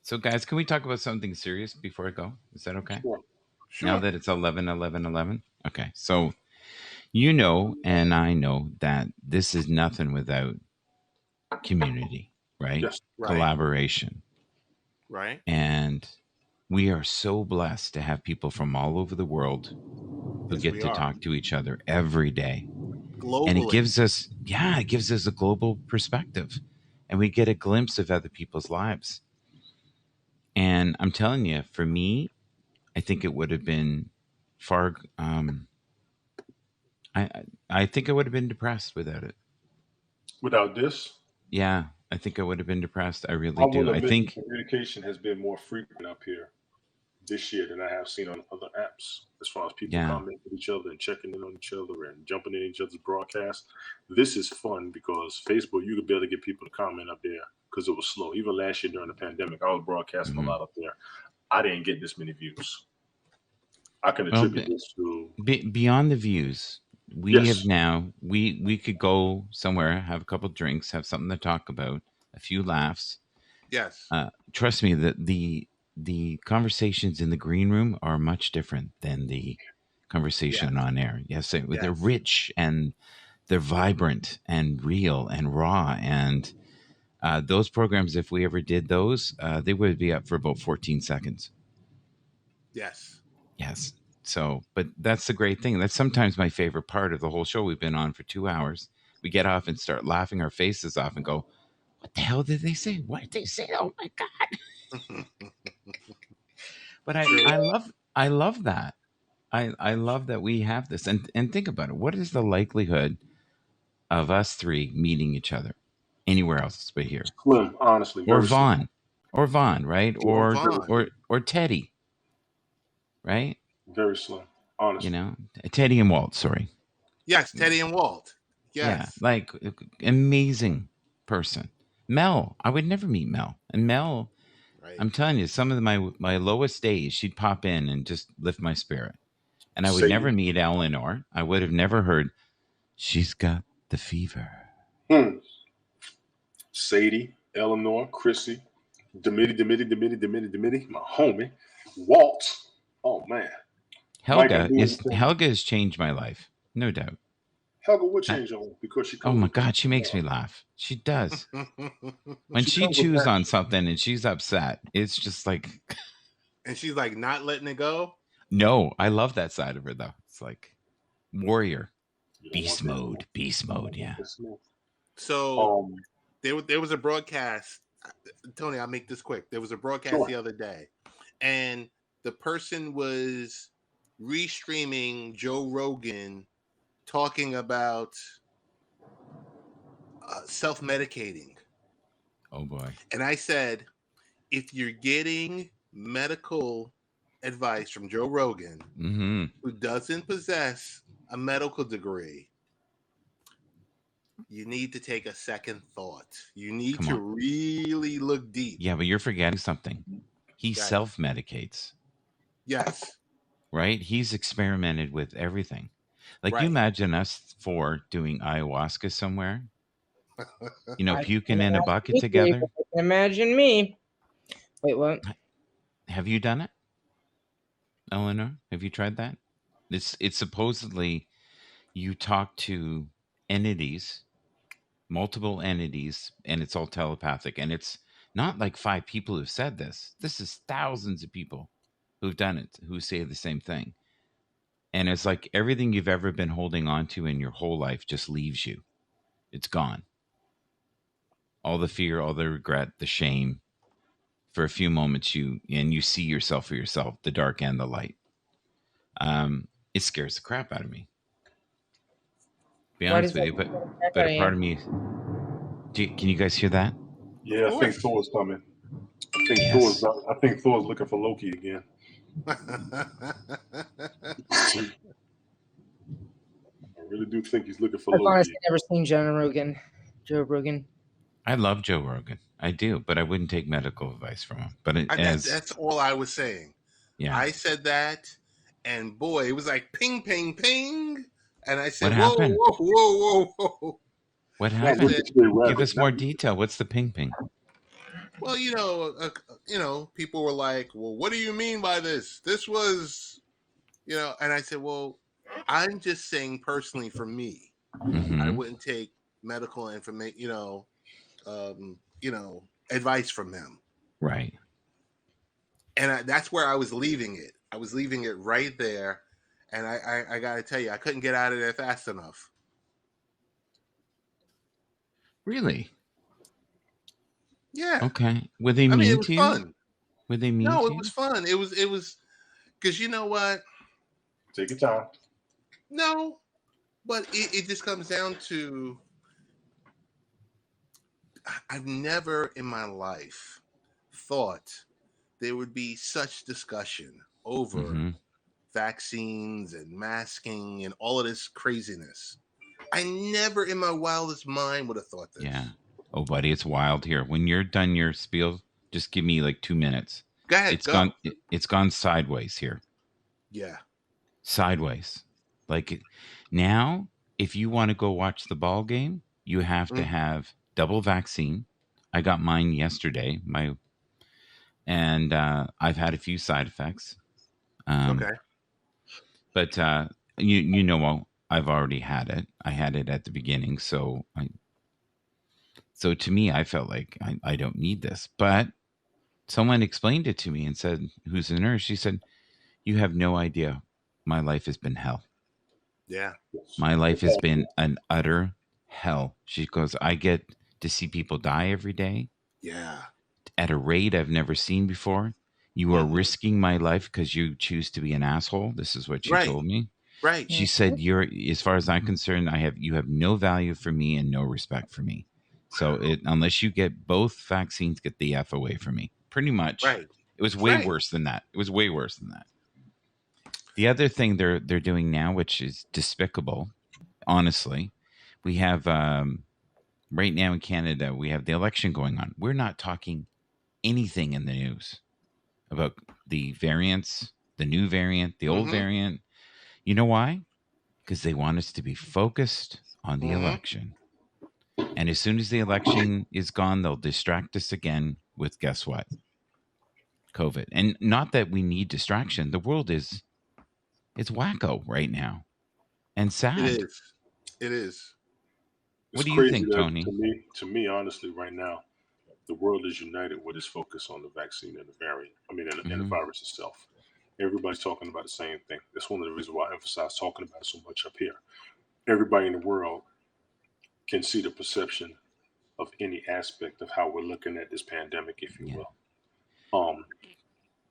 So, guys, can we talk about something serious before I go? Is that okay? Sure. Now Sure. that it's 11:11:11. Okay, so you know, and I know that this is nothing without community, right? Yes. Right. Collaboration. Right. And we are so blessed to have people from all over the world who Yes, get we to are. talk to each other every day. Globally. And it gives us a global perspective, and we get a glimpse of other people's lives. And I'm telling you, for me, I think it would have been far. I think I would have been depressed without it. Without this, Yeah, I think I would have been depressed. I I really do. will I admit the think. communication has been more frequent up here this year than I have seen on other apps. As far as people Yeah. commenting with each other and checking in on each other and jumping in each other's broadcasts, this is fun because Facebook, you could barely get people to comment up there because it was slow. Even last year during the pandemic, I was broadcasting Mhm. a lot up there. I didn't get this many views. I can Well, attribute this to beyond the views, we have yes, now we could go somewhere, have a couple drinks, have something to talk about, a few laughs. Yes. Trust me, that the conversations in the green room are much different than the conversation Yes. on air. Yes, they're Yes. rich and they're vibrant and real and raw. And those programs, if we ever did those, they would be up for about 14 seconds. Yes. Yes. So, but that's the great thing. That's sometimes my favorite part of the whole show. We've been on for 2 hours. We get off and start laughing our faces off and go, "What the hell did they say? What did they say? Oh my god!" But I love that. I love that we have this. And think about it. What is the likelihood of us three meeting each other anywhere else but here? slim, honestly, Or very slim. Vaughn, right? Or Vaughn. Or Teddy, right? Very slim, You honestly. know, Teddy and Walt. Sorry. Yes, Teddy and Walt. Yeah, Yes. like amazing person. Mel, I would never meet Mel. And Mel, Right. I'm telling you, some of my lowest days, she'd pop in and just lift my spirit. And I would Sadie. never meet Eleanor. I would have never heard, "She's got the fever." Sadie, Eleanor, Chrissy, Demitty, my homie, Walt. Oh man, Mike and Helga has changed my life, no doubt. Helga would I, change on because she oh comes my with that. God, she makes me laugh. She does. When She she comes with chews that. on something and she's upset, it's just like, And she's like not letting it go. no, I love that side of her though. It's like warrior, You don't want beast mode. Yeah. this smoke. So there was a broadcast. Tony, I'll make this quick. There was a broadcast Sure. the other day, and the person was restreaming Joe Rogan talking about self-medicating. Oh boy. And I said, if you're getting medical advice from Joe Rogan, Mm-hmm. who doesn't possess a medical degree, you need to take a second thought. You need Come to on. really look deep. Yeah, but you're forgetting something. He Got it. self-medicates, Yes. right? He's experimented with everything. Like, you Right. imagine us four doing ayahuasca somewhere, I puking can in a imagine bucket you, together. but I can imagine me. Wait, what? Have you done it, Eleanor? Have you tried that? It's supposedly you talk to entities, multiple entities, and it's all telepathic. And it's not like 5 people who've said this. This is thousands of people who've done it, who say the same thing. And it's like everything you've ever been holding on to in your whole life just leaves you. It's gone. All the fear, all the regret, the shame. For a few moments, you see yourself for yourself, the dark and the light. It scares the crap out of me. Be Why honest does with that you, scare but the a heck part out of of me. Can you guys hear that? Yeah, I Of think course. Thor's coming. I think Yes. Thor's looking for Loki again. I really do think he's looking for I've Loki. honestly never seen Joe Rogan. I love Joe Rogan. I do, but I wouldn't take medical advice from him. But That's all I was saying. yeah. I said that, and boy, it was like ping, ping, ping. And I said, What whoa, happened? whoa, whoa, whoa, whoa. What Not I happened? said, Ricky Stay Give Rabbit. us more detail. What's the ping ping? well, people were like, well, what do you mean by this? This was, and I said, well, I'm just saying personally for me, I Mm-hmm. wouldn't take medical information, advice from them. Right. And that's where I was leaving it. I was leaving it right there. And I got to tell you, I couldn't get out of there fast enough. Really? Yeah. Okay. Were they I mean, mean it was to you? fun. Were they mean No, to it you? was fun. It was because you know what? Take your time. No, but it just comes down to I've never in my life thought there would be such discussion over Mm-hmm. vaccines and masking and all of this craziness. I never in my wildest mind would have thought this. Yeah. Oh, buddy, it's wild here. When you're done your spiel, just give me like 2 minutes. Go ahead, go. It's gone sideways here. Yeah. Sideways. Like, now, if you want to go watch the ball game, you have to have double vaccine. I got mine yesterday. And I've had a few side effects. Okay. But I've already had it. I had it at the beginning, so to me, I felt like I don't need this. But someone explained it to me and said, who's a nurse? She said, "You have no idea. My life has been hell. Yeah. My life has been an utter hell." She goes, "I get to see people die every day Yeah. at a rate I've never seen before. You are risking my life because you choose to be an asshole." This is what she Right. told me. Right. She said, as far as I'm concerned, you have no value for me and no respect for me. So unless you get both vaccines, get the F away from me. Pretty much. Right. It was way Right. worse than that. It was way worse than that. The other thing they're doing now, which is despicable, honestly, we have right now in Canada, we have the election going on. We're not talking anything in the news about the variants, the new variant, the old variant. You know why? Because they want us to be focused on the election. And as soon as the election is gone, they'll distract us again with, guess what? COVID. And not that we need distraction. The world it's wacko right now and sad. It is. What do you think, that, Tony? To me, honestly, right now, the world is united with its focus on the vaccine and the variant. I mean, and the virus itself. Everybody's talking about the same thing. That's one of the reasons why I emphasize talking about it so much up here. Everybody in the world can see the perception of any aspect of how we're looking at this pandemic, if you will.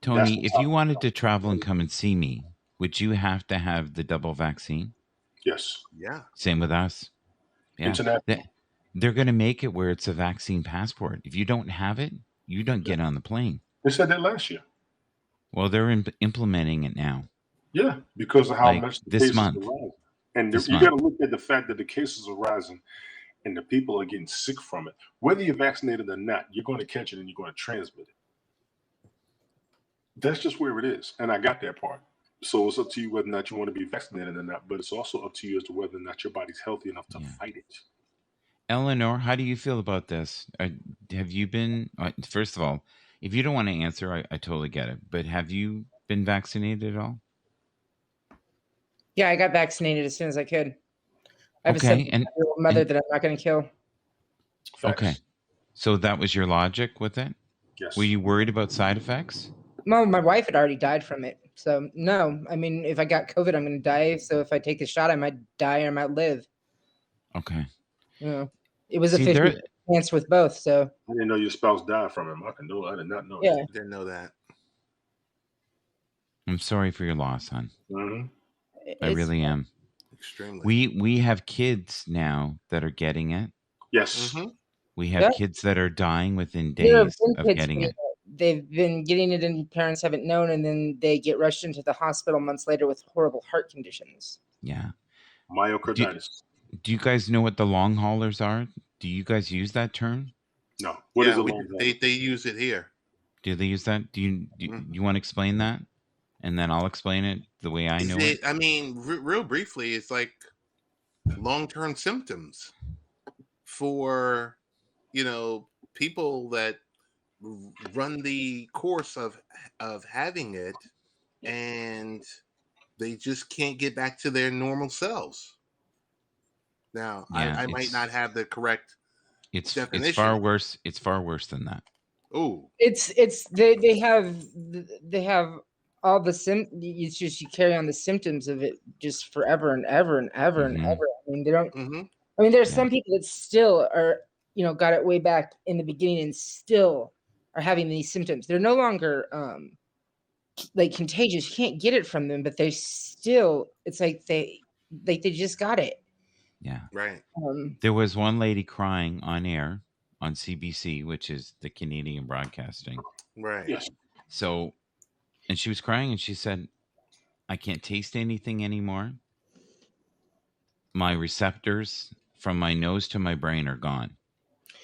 Tony, if you wanted to travel and come and see me, would you have to have the double vaccine? Yes. Yeah. Same with us. Yeah. International. They're going to make it where it's a vaccine passport. If you don't have it, you don't get on the plane. They said that last year. Well, they're implementing it now. Yeah, because of how much this month. And This you month. got to look at the fact that the cases are rising and the people are getting sick from it. Whether you're vaccinated or not, you're going to catch it and you're going to transmit it. That's just where it is. And I got that part. So it's up to you whether or not you want to be vaccinated or not, but it's also up to you as to whether or not your body's healthy enough to Yeah. fight it. Eleanor, how do you feel about this? Have you been, first of all, if you don't want to answer, I totally get it, but have you been vaccinated at all? Yeah, I got vaccinated as soon as I could. I have Okay, a 7-year-old mother and- that I'm not going to kill. Facts. Okay. So that was your logic with it? Yes. Were you worried about side effects? Well, my wife had already died from it. So, no. I mean, if I got COVID, I'm going to die. So, if I take the shot, I might die or I might live. Okay. You know, it was See, a 50 chance with both. So, I didn't know your spouse died from it. I did not know yeah. that. Didn't know that. I'm sorry for your loss, hon. Mm-hmm. I really am. Extremely. We have kids now that are getting it. Yes. Mm-hmm. We have Yeah. kids that are dying within There have days been of kids getting where it. they've been getting it and parents haven't known, and then they get rushed into the hospital months later with horrible heart conditions. Yeah. Myocarditis. Do you guys know what the long haulers are? Do you guys use that term? No. What is a long they use it here. Do they use that? Do you want to explain that? And then I'll explain it the way I know it. I mean, real briefly, it's like long-term symptoms for, people that run the course of having it, and they just can't get back to their normal selves. Now, Yeah, I might not have the correct It's definition. far worse. It's far worse than that. Oh, It's they have all the it's just you carry on the symptoms of it just forever and ever and ever and Mhm. ever. I mean, they don't. mm-hmm. I mean, there's Yeah. some people that still are, got it way back in the beginning and still are having these symptoms. They're no longer like contagious. You can't get it from them, but they still. It's like they just got it. Yeah. Right. There was one lady crying on air on CBC, which is the Canadian Broadcasting. Right. Yes. So, and she was crying and she said, I can't taste anything anymore. My receptors from my nose to my brain are gone.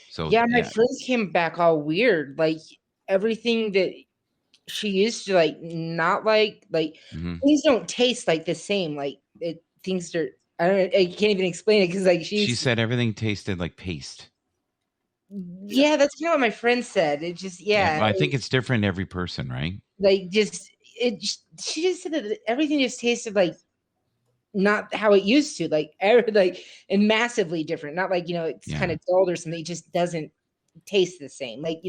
So yeah, my friends came back all weird. Like everything that she used to like, not like Mhm. things don't taste like the same. Like things are. I can't even explain it because like she said everything tasted like paste. Yeah, that's kind of what my friend said. It just I think it's different every person, right? like she just said that everything just tasted like not how it used to, like and massively different. Not like it's kind of dulled or something. It just doesn't taste the same. Like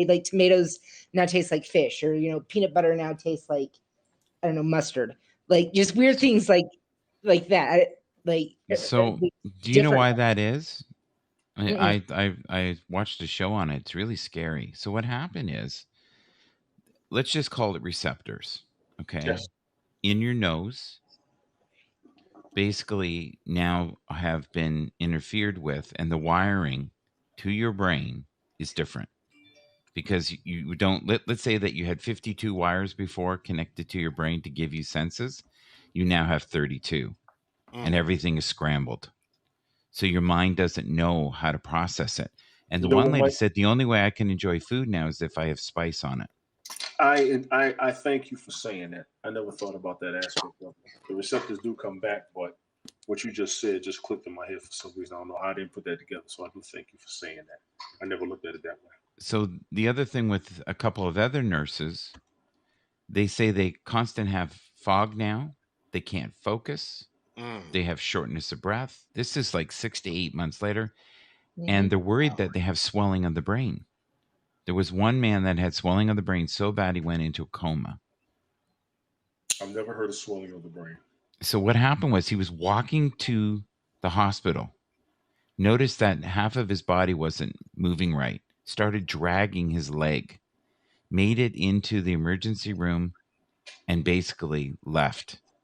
like tomatoes now taste like fish, or peanut butter now tastes like I don't know, mustard. Like just weird things like that. Like so, do you know why that is? I watched a show on it. It's really scary. So what happened is, let's just call it receptors, okay? Yes. In your nose, basically now have been interfered with, and the wiring to your brain is different because you don't. Let's say that you had 52 wires before connected to your brain to give you senses. You now have 32, and everything is scrambled. So your mind doesn't know how to process it. And the one lady said, the only way I can enjoy food now is if I have spice on it. I thank you for saying that. I never thought about that aspect of it. The receptors do come back, but what you just said just clicked in my head for some reason. I don't know how I didn't put that together. So I do thank you for saying that. I never looked at it that way. So the other thing with a couple of other nurses, they say they constantly have fog now. They can't focus. They have shortness of breath. This is like 6 to 8 months later. And they're worried that they have swelling of the brain. There was one man that had swelling of the brain so bad he went into a coma. I've never heard of swelling of the brain. So what happened was he was walking to the hospital, noticed that half of his body wasn't moving right, started dragging his leg, made it into the emergency room, and basically left.